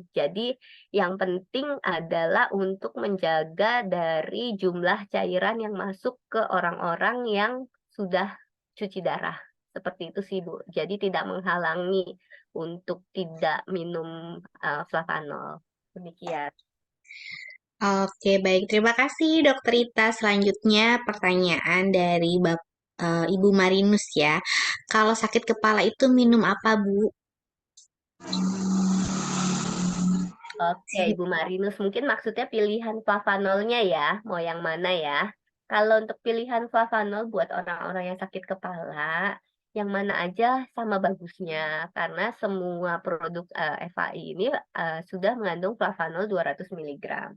Jadi yang penting adalah untuk menjaga dari jumlah cairan yang masuk ke orang-orang yang sudah cuci darah. Seperti itu sih, Bu. Jadi tidak menghalangi untuk tidak minum flavanol. Demikian. Oke, baik. Terima kasih, Dokter Rita. Selanjutnya, pertanyaan dari Ibu Marinus ya. Kalau sakit kepala itu minum apa, Bu? Oke, Ibu Marinus, mungkin maksudnya pilihan flavanolnya ya, mau yang mana ya? Kalau untuk pilihan flavanol buat orang-orang yang sakit kepala, yang mana aja sama bagusnya, karena semua produk FAI ini sudah mengandung flavanol 200 miligram.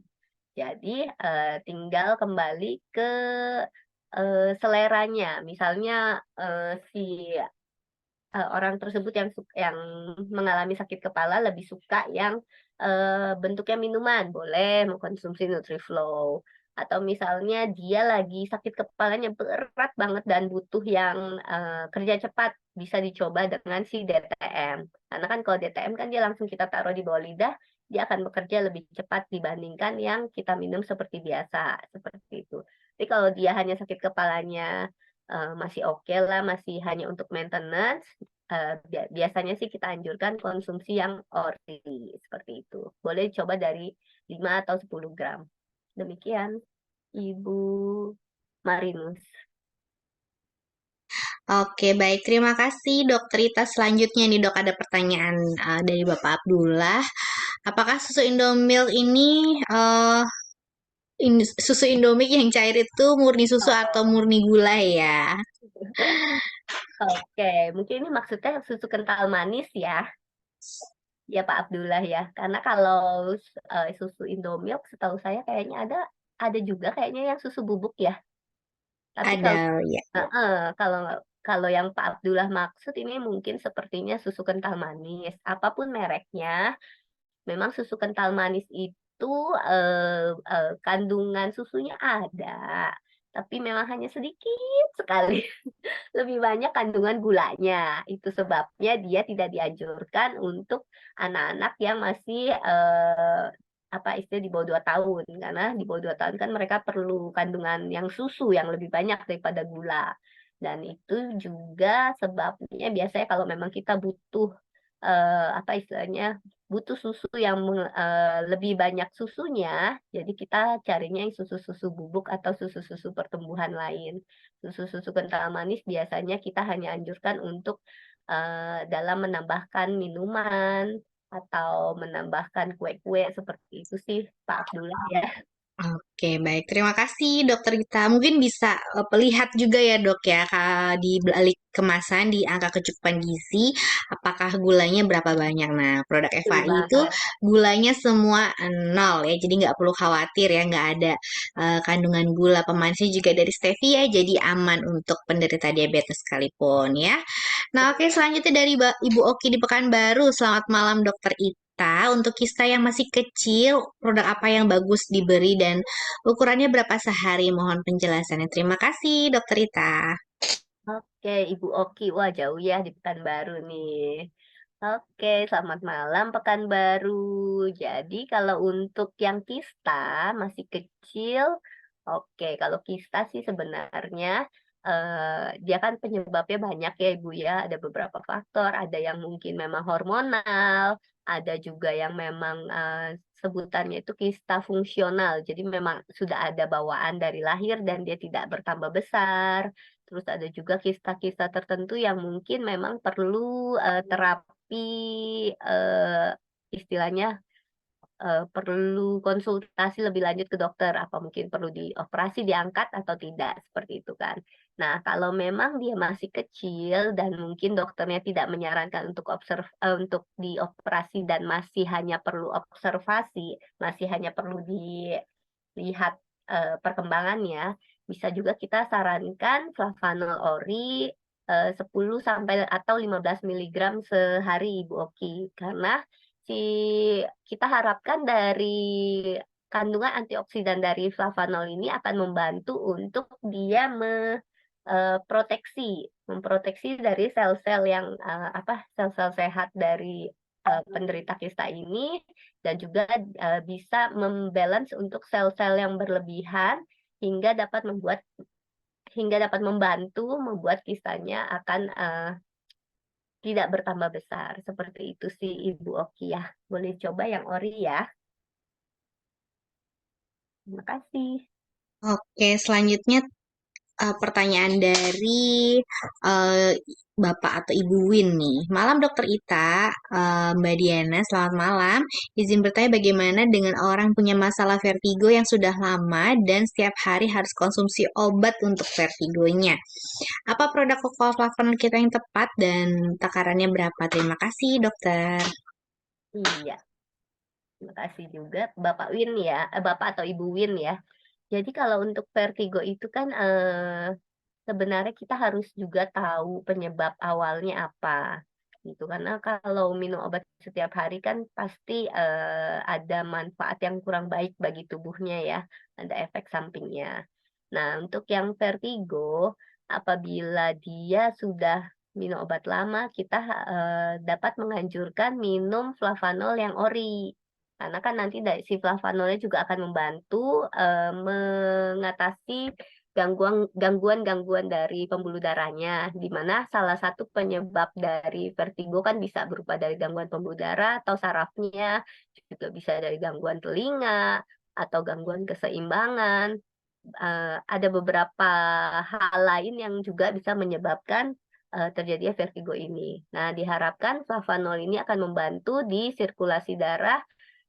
Jadi tinggal kembali ke seleranya. Misalnya si orang tersebut yang mengalami sakit kepala lebih suka yang bentuknya minuman, boleh mengkonsumsi Nutriflow. Atau misalnya dia lagi sakit kepalanya berat banget dan butuh yang kerja cepat, bisa dicoba dengan si DTM. Karena kan kalau DTM kan dia langsung kita taruh di bawah lidah, dia akan bekerja lebih cepat dibandingkan yang kita minum seperti biasa, seperti itu. Tapi kalau dia hanya sakit kepalanya masih oke lah, masih hanya untuk maintenance, biasanya sih kita anjurkan konsumsi yang ori, seperti itu. Boleh coba dari 5 atau 10 gram. Demikian, Ibu Marinus. Oke, baik. Terima kasih, Dokter Rita. Selanjutnya nih, Dok, ada pertanyaan dari Bapak Abdullah. Apakah susu Indomilk ini susu Indomilk yang cair itu murni susu atau Oh, murni gula ya? oke, mungkin ini maksudnya susu kental manis ya, ya Pak Abdullah ya. Karena kalau susu Indomilk, setahu saya kayaknya ada juga kayaknya yang susu bubuk ya. Tapi kalau Ada ya. Heeh, kalau kalau yang Pak Abdullah maksud ini mungkin sepertinya susu kental manis. Apapun mereknya, memang susu kental manis itu kandungan susunya ada, tapi memang hanya sedikit sekali. Lebih banyak kandungan gulanya. Itu sebabnya dia tidak dianjurkan untuk anak-anak yang masih apa istilah di bawah 2 tahun. Karena di bawah 2 tahun kan mereka perlu kandungan yang susu yang lebih banyak daripada gula. Dan itu juga sebabnya biasanya kalau memang kita butuh apa istilahnya butuh susu yang lebih banyak susunya, jadi kita carinya yang susu-susu bubuk atau susu-susu pertumbuhan lain. Susu-susu kental manis biasanya kita hanya anjurkan untuk dalam menambahkan minuman atau menambahkan kue-kue seperti itu sih, Pak Abdullah ya. Oke, baik. Terima kasih, Dokter Gita. Mungkin bisa lihat juga ya, Dok ya, di balik kemasan di angka kecukupan gizi, apakah gulanya berapa banyak. Nah, produk Betul FAI itu banget. gulanya semua nol ya, jadi nggak perlu khawatir ya, nggak ada kandungan gula. Pemanisnya juga dari stevia, jadi aman untuk penderita diabetes sekalipun ya. Nah, oke, selanjutnya dari Ibu Oki di Pekanbaru. Selamat malam, Dokter Ita. Untuk kista yang masih kecil, produk apa yang bagus diberi dan ukurannya berapa sehari? Mohon penjelasannya. Terima kasih, Dokter Ita. Oke, Ibu Oki. Wah, jauh ya di Pekanbaru nih. Oke, selamat malam Pekanbaru. Jadi kalau untuk yang kista masih kecil, oke, kalau kista sih sebenarnya dia kan penyebabnya banyak ya Ibu ya. Ada beberapa faktor, ada yang mungkin memang hormonal, ada juga yang memang sebutannya itu kista fungsional. Jadi memang sudah ada bawaan dari lahir dan dia tidak bertambah besar. Terus ada juga kista-kista tertentu yang mungkin memang perlu terapi eh, istilahnya perlu konsultasi lebih lanjut ke dokter, apa mungkin perlu dioperasi, diangkat atau tidak, seperti itu kan. Nah, kalau memang dia masih kecil dan mungkin dokternya tidak menyarankan untuk dioperasi dan masih hanya perlu observasi, masih hanya perlu dilihat perkembangannya, bisa juga kita sarankan flavanol ori 10 sampai atau 15 miligram sehari Ibu Oki. Karena si kita harapkan dari kandungan antioksidan dari flavanol ini akan membantu untuk dia memproteksi dari sel-sel yang sel-sel sehat dari penderita kista ini dan juga bisa membalance untuk sel-sel yang berlebihan hingga dapat membuat hingga dapat membuat kistanya akan tidak bertambah besar. Seperti itu sih Ibu Oki ya. Boleh coba yang ori ya. Terima kasih. Oke, selanjutnya pertanyaan dari eh, Bapak atau Ibu Win nih. Malam Dokter Ita, Mbak Diana, selamat malam. Izin bertanya bagaimana dengan orang punya masalah vertigo yang sudah lama dan setiap hari harus konsumsi obat untuk vertigonya. Apa produk Cocoa Flavanol kita yang tepat dan takarannya berapa? Terima kasih, dokter. Iya, terima kasih juga Bapak Win ya, Bapak atau Ibu Win ya. Jadi kalau untuk vertigo itu kan sebenarnya kita harus juga tahu penyebab awalnya apa, gitu. Karena kalau minum obat setiap hari kan pasti ada manfaat yang kurang baik bagi tubuhnya ya, ada efek sampingnya. Nah, untuk yang vertigo, apabila dia sudah minum obat lama, kita dapat menganjurkan minum flavanol yang ori. Karena kan nanti dari si flavanolnya juga akan membantu mengatasi gangguan-gangguan dari pembuluh darahnya, di mana salah satu penyebab dari vertigo kan bisa berupa dari gangguan pembuluh darah atau sarafnya, juga bisa dari gangguan telinga atau gangguan keseimbangan. Ada beberapa hal lain yang juga bisa menyebabkan terjadinya vertigo ini. Nah, diharapkan flavanol ini akan membantu di sirkulasi darah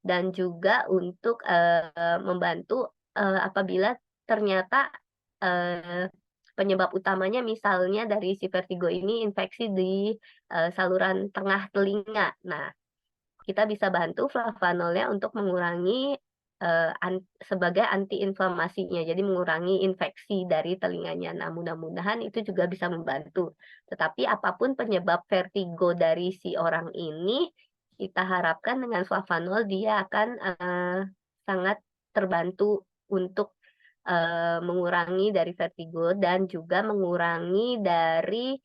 dan juga untuk membantu apabila ternyata eh, penyebab utamanya misalnya dari si vertigo ini infeksi di saluran tengah telinga. Nah, kita bisa bantu flavanolnya untuk mengurangi sebagai antiinflamasinya, jadi mengurangi infeksi dari telinganya. Nah, mudah-mudahan itu juga bisa membantu. Tetapi apapun penyebab vertigo dari si orang ini, kita harapkan dengan flavanol dia akan sangat terbantu untuk mengurangi dari vertigo dan juga mengurangi dari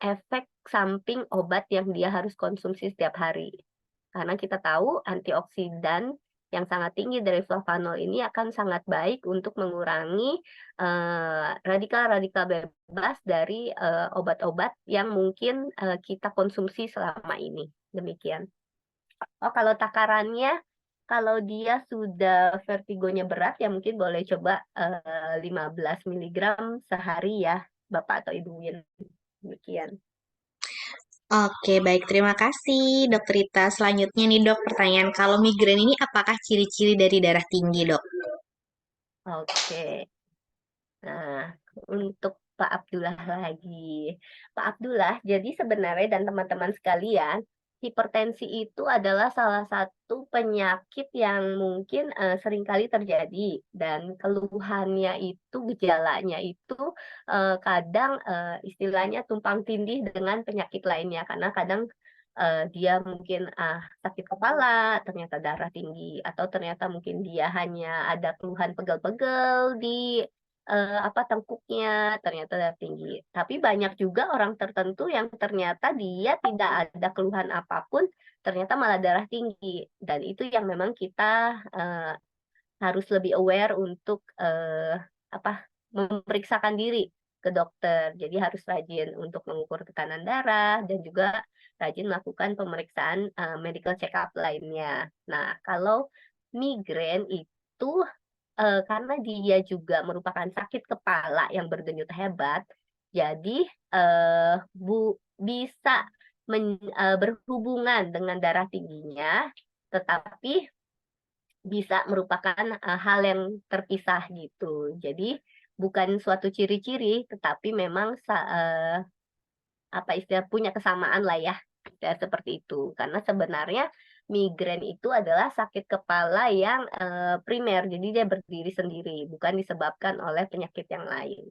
efek samping obat yang dia harus konsumsi setiap hari. Karena kita tahu antioksidan yang sangat tinggi dari flavanol ini akan sangat baik untuk mengurangi radikal-radikal bebas dari obat-obat yang mungkin kita konsumsi selama ini. Demikian. Oh, kalau takarannya, kalau dia sudah vertigonya berat, ya mungkin boleh coba 15 miligram sehari ya, Bapak atau Ibu Win. Demikian. Oke, baik. Terima kasih, Dokter Rita. Selanjutnya nih, Dok, pertanyaan. Kalau migrain ini apakah ciri-ciri dari darah tinggi, Dok? Oke. Nah, untuk Pak Abdullah lagi. Pak Abdullah, jadi sebenarnya dan teman-teman sekalian, hipertensi itu adalah salah satu penyakit yang mungkin seringkali terjadi dan keluhannya itu, gejalanya itu kadang istilahnya tumpang tindih dengan penyakit lainnya karena kadang dia mungkin sakit kepala, ternyata darah tinggi, atau ternyata mungkin dia hanya ada keluhan pegel-pegel di apa, tengkuknya, ternyata darah tinggi. Tapi banyak juga orang tertentu yang ternyata dia tidak ada keluhan apapun, ternyata malah darah tinggi. Dan itu yang memang kita harus lebih aware untuk apa, memeriksakan diri ke dokter. Jadi harus rajin untuk mengukur tekanan darah dan juga rajin melakukan pemeriksaan medical check up lainnya. Nah, kalau migrain itu karena dia juga merupakan sakit kepala yang berdenyut hebat, jadi bisa berhubungan dengan darah tingginya, tetapi bisa merupakan hal yang terpisah gitu. Jadi bukan suatu ciri-ciri, tetapi memang apa istilah punya kesamaan lah ya, ya seperti itu. Karena sebenarnya migrain itu adalah sakit kepala yang primer, jadi dia berdiri sendiri, bukan disebabkan oleh penyakit yang lain.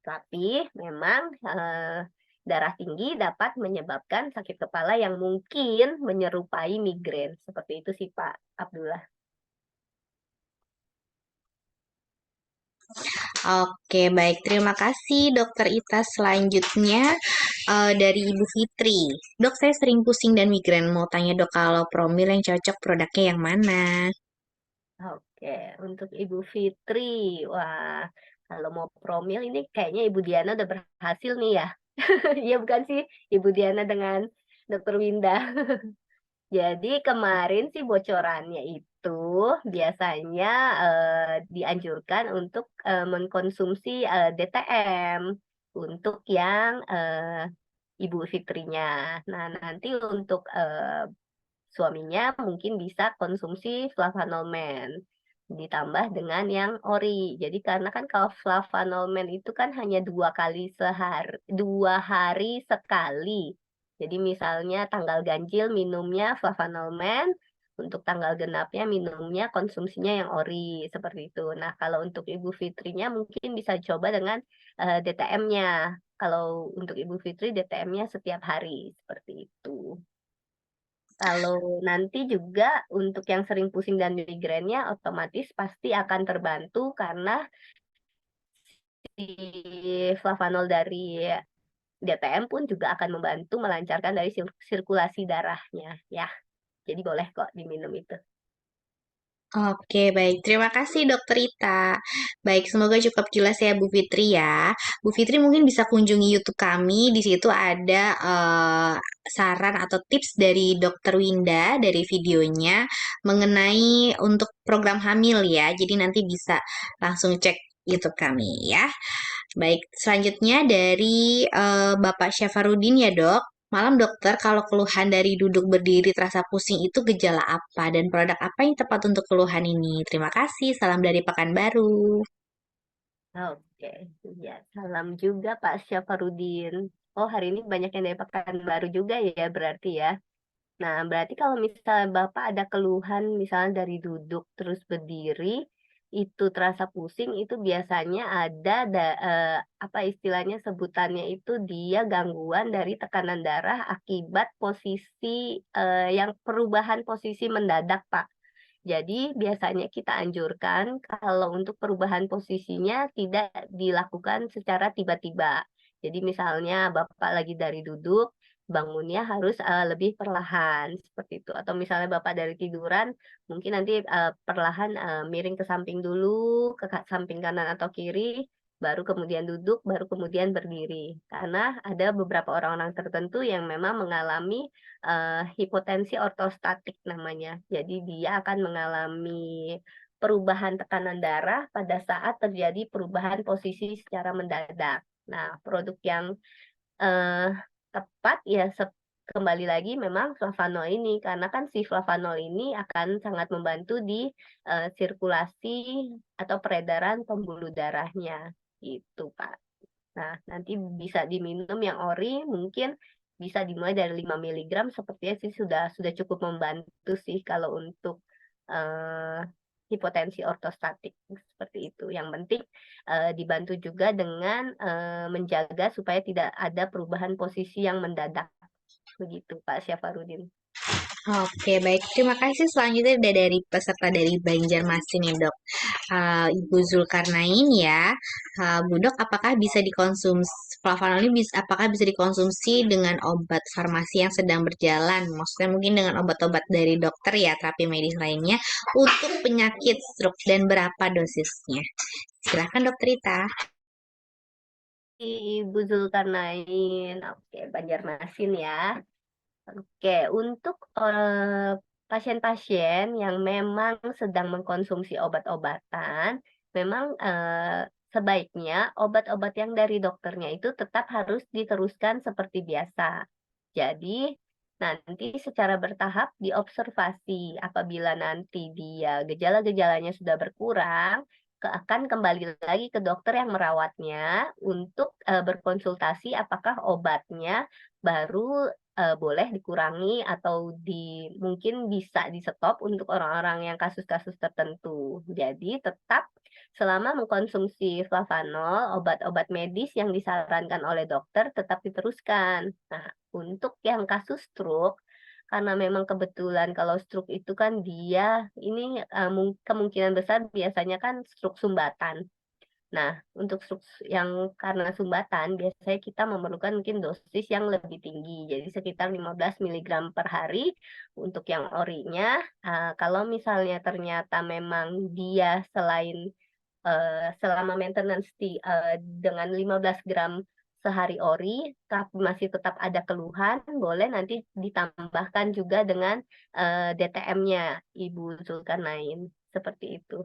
Tapi memang darah tinggi dapat menyebabkan sakit kepala yang mungkin menyerupai migrain. Seperti itu sih Pak Abdullah. Oke, baik. Terima kasih, Dokter Ita. Selanjutnya dari Ibu Fitri. Dok, saya sering pusing dan migrain. Mau tanya, Dok, kalau Promil yang cocok produknya yang mana? Oke, untuk Ibu Fitri, wah, kalau mau promil ini kayaknya Ibu Diana udah berhasil nih ya. Iya bukan sih, Ibu Diana dengan Dokter Winda. Jadi kemarin sih bocorannya itu biasanya dianjurkan untuk mengkonsumsi DTM untuk yang Ibu Fitrinya. Nah, nanti untuk suaminya mungkin bisa konsumsi flavanolmen ditambah dengan yang ori. Jadi karena kan kalau flavanolmen itu kan hanya 2 hari sekali. Jadi misalnya tanggal ganjil minumnya flavanolmen, Untuk tanggal genapnya minumnya konsumsinya yang ori seperti itu. Nah, kalau untuk Ibu Fitrinya mungkin bisa coba dengan DTM-nya. Kalau untuk Ibu Fitri DTM-nya setiap hari seperti itu. Kalau nanti juga untuk yang sering pusing dan migrainnya otomatis pasti akan terbantu karena si flavanol dari DTM pun juga akan membantu melancarkan dari sirkulasi darahnya ya. Jadi boleh kok diminum itu. Oke, baik. Terima kasih, Dokter Rita. Baik, semoga cukup jelas ya, Bu Fitri ya. Bu Fitri mungkin bisa kunjungi YouTube kami. Di situ ada saran atau tips dari Dokter Winda dari videonya mengenai untuk program hamil ya. Jadi nanti bisa langsung cek YouTube kami ya. Baik, selanjutnya dari Bapak Syafarudin ya, Dok. Malam dokter, kalau keluhan dari duduk berdiri terasa pusing itu gejala apa dan produk apa yang tepat untuk keluhan ini? Terima kasih, salam dari Pekanbaru. Oke, ya salam juga Pak Syafarudin. Oh, hari ini banyak yang dari Pekanbaru juga ya berarti ya. Nah, berarti kalau misalnya Bapak ada keluhan misalnya dari duduk terus berdiri, itu terasa pusing, itu biasanya ada apa istilahnya sebutannya itu dia gangguan dari tekanan darah akibat posisi yang perubahan posisi mendadak, Pak. Jadi biasanya kita anjurkan kalau untuk perubahan posisinya tidak dilakukan secara tiba-tiba. Jadi misalnya Bapak lagi dari duduk, bangunnya harus lebih perlahan seperti itu. Atau misalnya Bapak dari tiduran, mungkin nanti perlahan miring ke samping dulu, ke samping kanan atau kiri, baru kemudian duduk, baru kemudian berdiri. Karena ada beberapa orang-orang tertentu yang memang mengalami hipotensi ortostatik namanya. Jadi dia akan mengalami perubahan tekanan darah pada saat terjadi perubahan posisi secara mendadak. Nah, produk yang eh, tepat ya kembali lagi memang flavanol ini karena kan si flavanol ini akan sangat membantu di sirkulasi atau peredaran pembuluh darahnya gitu, Pak. Nah, nanti bisa diminum yang ori, mungkin bisa dimulai dari 5 miligram, sepertinya sih sudah cukup membantu sih kalau untuk eh, hipotensi ortostatik seperti itu. Yang penting dibantu juga dengan menjaga supaya tidak ada perubahan posisi yang mendadak. Begitu, Pak Syafarudin. Oke, baik. Terima kasih. Selanjutnya ada dari peserta dari Banjarmasin ya, Dok. Ibu Zulkarnain ya. Bu Dok, apakah bisa dikonsumsi flavanol ini apakah bisa dikonsumsi dengan obat farmasi yang sedang berjalan? Maksudnya mungkin dengan obat-obat dari dokter ya, terapi medis lainnya untuk penyakit stroke dan berapa dosisnya? Silahkan Dokter Rita. Ibu Zulkarnain, oke, Banjarmasin ya. Oke, untuk pasien-pasien yang memang sedang mengkonsumsi obat-obatan, memang sebaiknya obat-obat yang dari dokternya itu tetap harus diteruskan seperti biasa. Jadi, nanti secara bertahap diobservasi apabila nanti dia gejala-gejalanya sudah berkurang, akan kembali lagi ke dokter yang merawatnya untuk berkonsultasi apakah obatnya baru boleh dikurangi atau mungkin bisa di-stop untuk orang-orang yang kasus-kasus tertentu. Jadi tetap selama mengkonsumsi flavanol, obat-obat medis yang disarankan oleh dokter tetap diteruskan. Nah, untuk yang kasus stroke, karena memang kebetulan kalau stroke itu kan dia ini kemungkinan besar biasanya kan stroke sumbatan. Nah, untuk yang karena sumbatan, biasanya kita memerlukan mungkin dosis yang lebih tinggi, jadi sekitar 15 miligram per hari untuk yang orinya. Kalau misalnya ternyata memang dia selama maintenance dengan 15 gram sehari ori, tapi masih tetap ada keluhan, boleh nanti ditambahkan juga dengan DTM-nya, Ibu Zulkarnain. Seperti itu.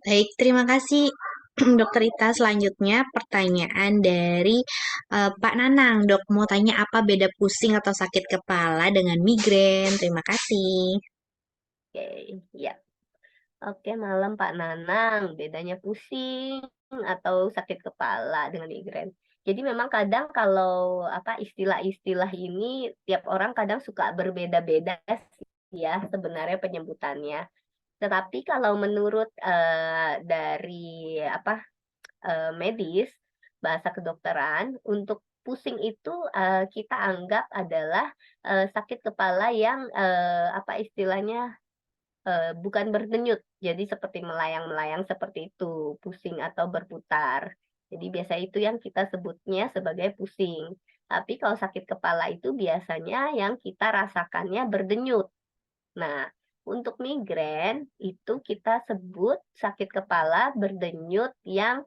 Baik, terima kasih Dokter Ita. Selanjutnya pertanyaan dari Pak Nanang. Dok, mau tanya apa beda pusing atau sakit kepala dengan migrain? Terima kasih. Oke, ya. Oke, malam Pak Nanang. Bedanya pusing atau sakit kepala dengan migrain. Jadi memang kadang kalau apa istilah-istilah ini tiap orang kadang suka berbeda-beda sih ya sebenarnya penyebutannya. Tetapi kalau menurut dari apa medis, bahasa kedokteran, untuk pusing itu kita anggap adalah sakit kepala yang apa istilahnya bukan berdenyut, jadi seperti melayang-melayang seperti itu, pusing atau berputar. Jadi biasa itu yang kita sebutnya sebagai pusing. Tapi kalau sakit kepala itu biasanya yang kita rasakannya berdenyut. Nah, untuk migrain itu kita sebut sakit kepala berdenyut yang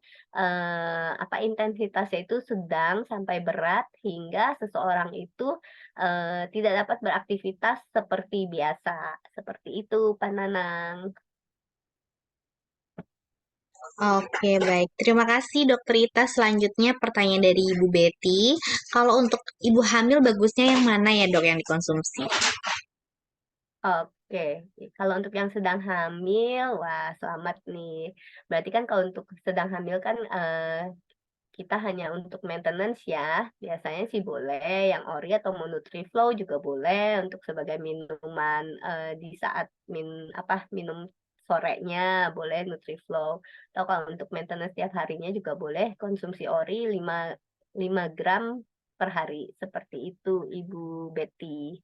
apa intensitasnya itu sedang sampai berat hingga seseorang itu tidak dapat beraktivitas seperti biasa. Seperti itu, Pak Nanang. Oke, baik. Terima kasih, Dokter Ita. Selanjutnya pertanyaan dari Ibu Betty. Kalau untuk ibu hamil bagusnya yang mana ya, Dok, yang dikonsumsi? Oke, kalau untuk yang sedang hamil, wah selamat nih. Berarti kan kalau untuk sedang hamil kan kita hanya untuk maintenance ya. Biasanya sih boleh yang ori atau mau Nutriflow juga boleh untuk sebagai minuman di saat minum sorenya boleh Nutriflow. Atau kalau untuk maintenance tiap harinya juga boleh konsumsi ori 5 gram per hari. Seperti itu Ibu Betty.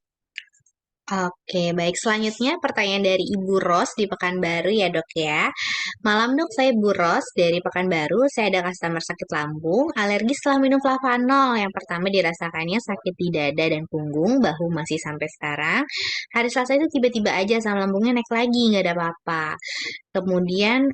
Oke, baik. Selanjutnya pertanyaan dari Ibu Ros di Pekanbaru ya, Dok ya. Malam, Dok. Saya Ibu Ros dari Pekanbaru. Saya ada customer sakit lambung, alergi setelah minum flavanol. Yang pertama dirasakannya sakit di dada dan punggung, bahu masih sampai sekarang. Hari Selasa itu tiba-tiba aja asam lambungnya naik lagi, nggak ada apa-apa. Kemudian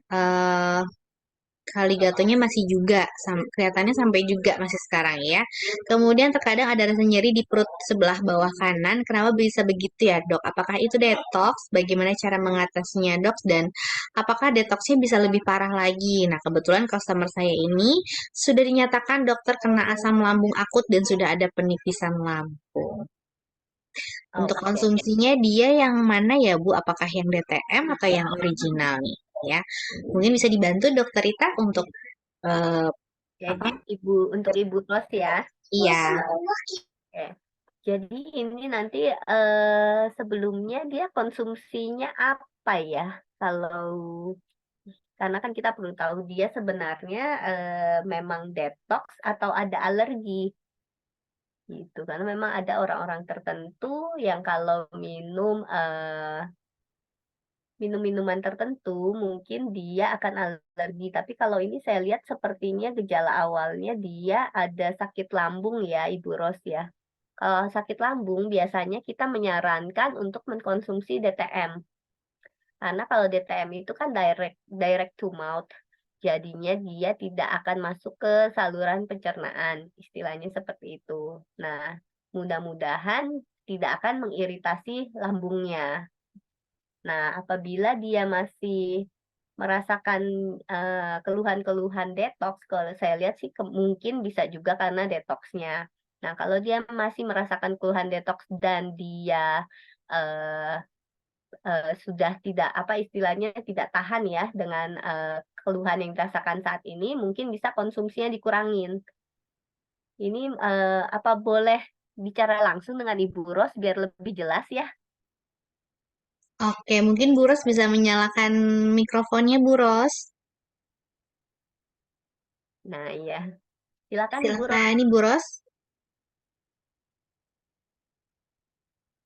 Kaligatonya masih juga, kelihatannya sampai juga masih sekarang ya. Kemudian terkadang ada rasa nyeri di perut sebelah bawah kanan. Kenapa bisa begitu ya, Dok? Apakah itu detox? Bagaimana cara mengatasinya, Dok? Dan apakah detoxnya bisa lebih parah lagi? Nah, kebetulan customer saya ini sudah dinyatakan dokter kena asam lambung akut dan sudah ada penipisan lambung. Untuk Oke. konsumsinya dia yang mana ya, Bu? Apakah yang DTM atau yang original nih? Ya, mungkin bisa dibantu Dokter Rita untuk eh, Jadi apa? untuk Ibu Ros ya. Iya. Oke. Jadi ini nanti sebelumnya dia konsumsinya apa ya? Kalau karena kan kita perlu tahu dia sebenarnya memang detox atau ada alergi gitu. Karena memang ada orang-orang tertentu yang kalau minum minuman tertentu mungkin dia akan alergi. Tapi kalau ini saya lihat sepertinya gejala awalnya dia ada sakit lambung ya, Ibu Ros ya. Kalau sakit lambung biasanya kita menyarankan untuk mengkonsumsi DTM. Karena kalau DTM itu kan direct to mouth. Jadinya dia tidak akan masuk ke saluran pencernaan, istilahnya seperti itu. Nah, mudah-mudahan tidak akan mengiritasi lambungnya. Nah, apabila dia masih merasakan keluhan-keluhan detox, kalau saya lihat sih mungkin bisa juga karena detoxnya. Nah, kalau dia masih merasakan keluhan detox dan dia eh, sudah tidak apa istilahnya tidak tahan ya dengan keluhan yang dirasakan saat ini, mungkin bisa konsumsinya dikurangin. Ini apa boleh bicara langsung dengan Ibu Ros biar lebih jelas ya? Oke, mungkin Bu Ros bisa menyalakan mikrofonnya, Bu Ros. Nah, iya. Silakan Ibu Ros. Silakan, Ibu Ros.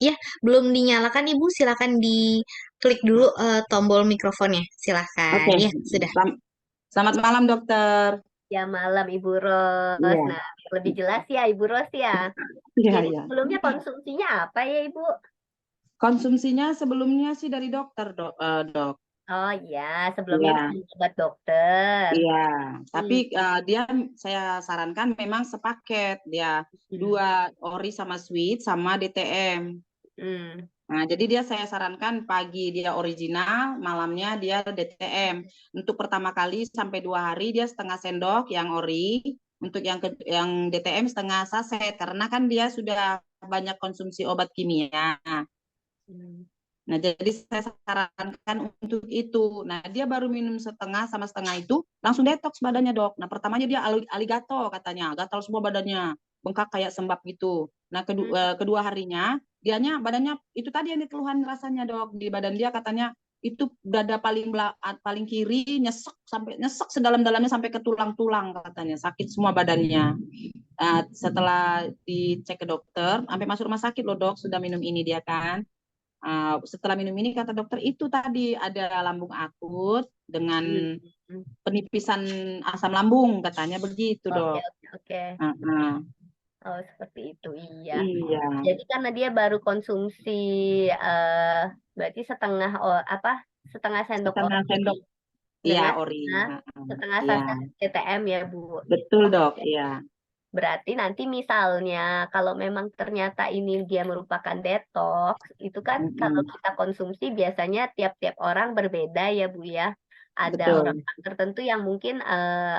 Ya, belum dinyalakan Ibu. Silakan diklik dulu tombol mikrofonnya. Silakan. Oke, Ya, sudah. Selamat malam dokter. Ya malam Ibu Ros. Iya, Nah, lebih jelas ya Ibu Ros ya. iya, Jadi iya. sebelumnya konsumsinya apa ya Ibu? Konsumsinya sebelumnya sih dari dokter, dok. Oh iya, sebelumnya Iya, minum obat dokter. iya. Tapi Hmm. dia saya sarankan memang sepaket dia Hmm. 2 ori sama sweet sama DTM. Hmm. Nah, jadi saya sarankan pagi dia original, malamnya dia DTM. Untuk pertama kali sampai 2 hari dia setengah sendok yang ori, untuk yang DTM setengah saset karena kan dia sudah banyak konsumsi obat kimia. Hmm. Nah, jadi saya sarankan untuk itu. Nah, dia baru minum setengah sama setengah itu, langsung detox badannya, Dok. Nah, pertamanya dia aligato katanya, gatal semua badannya, bengkak kayak sembab gitu. Nah, kedua harinya, dianya badannya itu tadi yang dikeluhan rasanya, Dok. Di badan dia katanya itu dada paling kiri nyesek sedalam-dalamnya sampai ke tulang-tulang katanya, sakit semua badannya. Setelah dicek ke dokter, sampai masuk rumah sakit loh, Dok, sudah minum ini dia kan. Setelah minum ini kata dokter itu tadi ada lambung akut dengan penipisan asam lambung katanya begitu, Oke, Dok. oke, oke. Oh, seperti itu, iya. Iya. Jadi karena dia baru konsumsi berarti setengah sendok Setengah ori sendok. Iya, dengan ori. setengah Iya. saset TTM ya, Bu. Betul, Dok. Oke. Iya. Berarti nanti misalnya kalau memang ternyata ini dia merupakan detox, itu kan kalau kita konsumsi biasanya tiap-tiap orang berbeda ya, Bu ya. Ada orang Betul. tertentu yang mungkin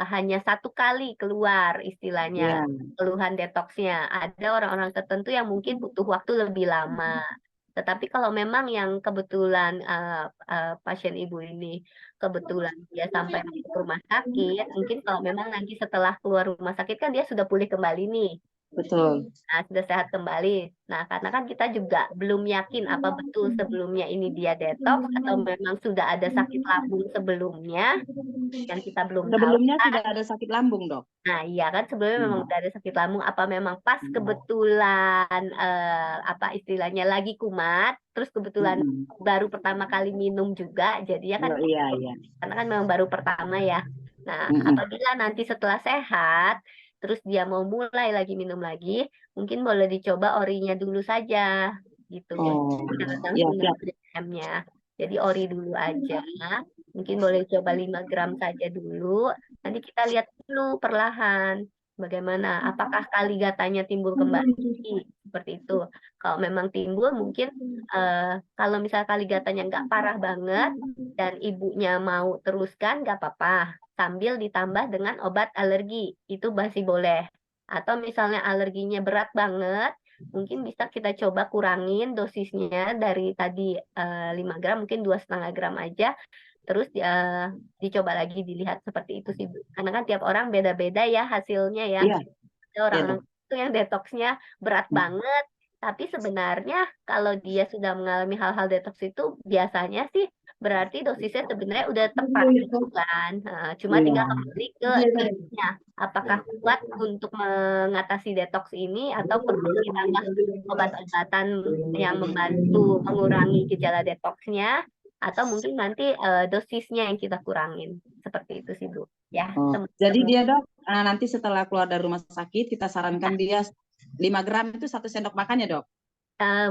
hanya satu kali keluar istilahnya Iya. keluhan detoxnya. Ada orang-orang tertentu yang mungkin butuh waktu lebih lama. Tetapi kalau memang yang kebetulan pasien ibu ini kebetulan dia sampai masuk rumah sakit, mungkin kalau memang nanti setelah keluar rumah sakit kan dia sudah pulih kembali nih. Betul. Nah, sudah sehat kembali. Nah, karena kan kita juga belum yakin apa betul sebelumnya ini dia detox atau memang sudah ada sakit lambung sebelumnya yang kita belum tahu. Sebelumnya sudah ada sakit lambung, Dok. Nah, iya kan sebelumnya memang udah ada sakit lambung. Apa memang pas kebetulan apa istilahnya lagi kumat, terus kebetulan baru pertama kali minum juga, jadinya kan Iya, iya. karena kan memang baru pertama ya. Nah, apabila nanti setelah sehat, terus dia mau mulai lagi minum lagi, mungkin boleh dicoba orinya dulu saja, gitu. Oh, Jangan iya, langsung siap. nya. Jadi ori dulu aja. Mungkin boleh coba 5 gram saja dulu. Nanti kita lihat dulu perlahan bagaimana. Apakah kali gatanya timbul kembali? Seperti itu. Kalau memang timbul, mungkin kalau misal kali gatanya nggak parah banget dan ibunya mau teruskan, nggak apa-apa. Sambil ditambah dengan obat alergi. Itu masih boleh. Atau misalnya alerginya berat banget, mungkin bisa kita coba kurangin dosisnya dari tadi 5 gram, mungkin 2,5 gram aja. Terus dicoba lagi dilihat seperti itu sih, Bu. Karena kan tiap orang beda-beda ya hasilnya ya. Iya, Ada iya, orang-orang Dok. itu yang detoksnya berat banget, tapi sebenarnya kalau dia sudah mengalami hal-hal detox itu biasanya sih berarti dosisnya sebenarnya udah tepat gitu kan. Cuma tinggal kembali ke dirinya. Apakah kuat untuk mengatasi detox ini atau perlu ditambah obat-obatan yang membantu mengurangi gejala detoxnya atau mungkin nanti dosisnya yang kita kurangin. Seperti itu sih, Bu. Ya, Jadi dia, Dok, nanti setelah keluar dari rumah sakit, kita sarankan dia 5 gram itu 1 sendok makan ya, Dok?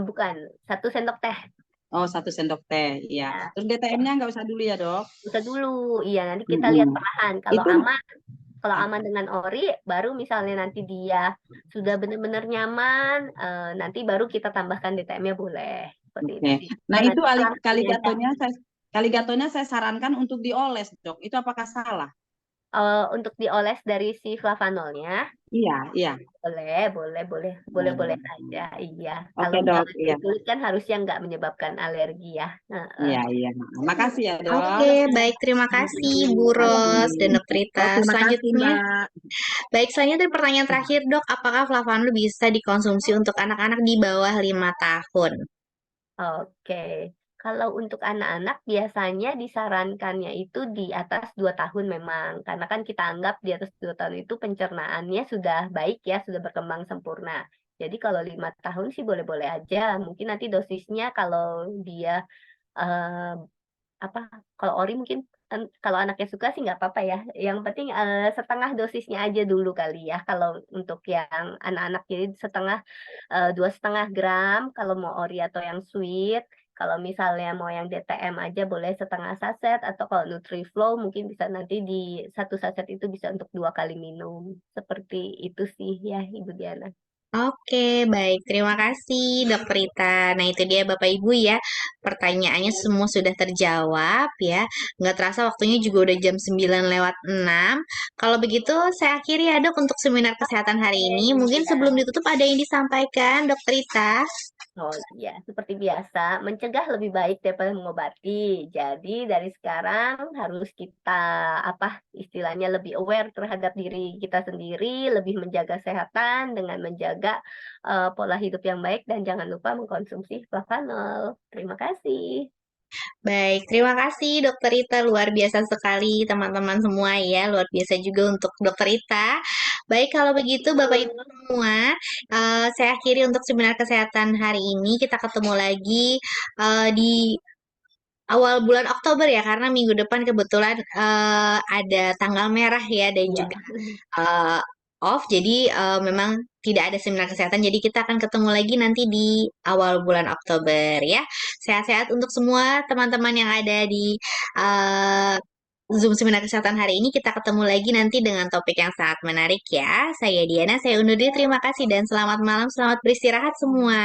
bukan 1 sendok teh. Oh, 1 sendok teh, iya. Ya, Terus DTM-nya nggak usah dulu ya, Dok? bisa dulu. Iya, nanti kita lihat perlahan. Itu Kalau aman dengan ori, baru misalnya nanti dia sudah benar-benar nyaman, nanti baru kita tambahkan DTM-nya boleh. Seperti itu oke. sih. Nah, Karena itu nanti aja. kaligatonya saya sarankan untuk dioles, Dok. Itu apakah salah? Untuk dioles dari si flavanolnya, Iya, iya. boleh saja. Iya. Kalau Oke, Dok. misalnya Iya. kulit kan harusnya nggak menyebabkan alergi ya. Iya, iya. Makasih ya, Dok. Oke, baik. Terima kasih, Bu Ros dan Dok Rita. Oh, terima kasih, Selanjutnya, Mbak. baik, selanjutnya dari pertanyaan terakhir, Dok. Apakah flavanol bisa dikonsumsi untuk anak-anak di bawah 5 tahun? Oke, kalau untuk anak-anak biasanya disarankannya itu di atas 2 tahun memang, karena kan kita anggap di atas 2 tahun itu pencernaannya sudah baik ya, sudah berkembang sempurna. Jadi kalau 5 tahun sih boleh-boleh aja, mungkin nanti dosisnya kalau dia eh, apa kalau ori mungkin kalau anaknya suka sih nggak apa-apa ya. Yang penting setengah dosisnya aja dulu kali ya. Kalau untuk yang anak-anak jadi setengah 2,5 gram kalau mau ori atau yang sweet. Kalau misalnya mau yang DTM aja boleh setengah saset atau kalau Nutriflow mungkin bisa nanti di 1 saset itu bisa untuk 2 kali minum. Seperti itu sih ya Ibu Diana. Oke, baik. Terima kasih, Dok Rita. Nah, itu dia Bapak Ibu ya. Pertanyaannya semua sudah terjawab ya. Nggak terasa waktunya juga udah jam 9:06. Kalau begitu, saya akhiri ya, Dok, untuk seminar kesehatan hari ini. Mungkin sebelum ditutup ada yang disampaikan, Dok Rita. Oh iya, seperti biasa, mencegah lebih baik daripada mengobati. Jadi dari sekarang harus kita apa istilahnya lebih aware terhadap diri kita sendiri, lebih menjaga kesehatan dengan menjaga pola hidup yang baik dan jangan lupa mengkonsumsi flavanol. Terima kasih. Baik, terima kasih Dokter Ita. Luar biasa sekali teman-teman semua ya. Luar biasa juga untuk Dokter Ita. Baik, kalau begitu Bapak Ibu semua, saya akhiri untuk seminar kesehatan hari ini. Kita ketemu lagi di awal bulan Oktober ya, karena minggu depan kebetulan ada tanggal merah ya dan Iya. juga eh, off. Jadi memang tidak ada seminar kesehatan. Jadi kita akan ketemu lagi nanti di awal bulan Oktober ya. Sehat-sehat untuk semua teman-teman yang ada di eh, Zoom seminar kesehatan hari ini. Kita ketemu lagi nanti dengan topik yang sangat menarik ya. Saya Diana, saya undur diri. Terima kasih dan selamat malam. Selamat beristirahat semua.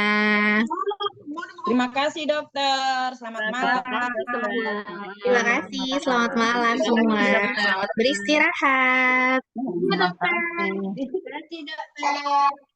Terima kasih dokter. Selamat Terima malam. kasih semua. Terima kasih. Selamat malam semua. Selamat beristirahat. Terima kasih dokter.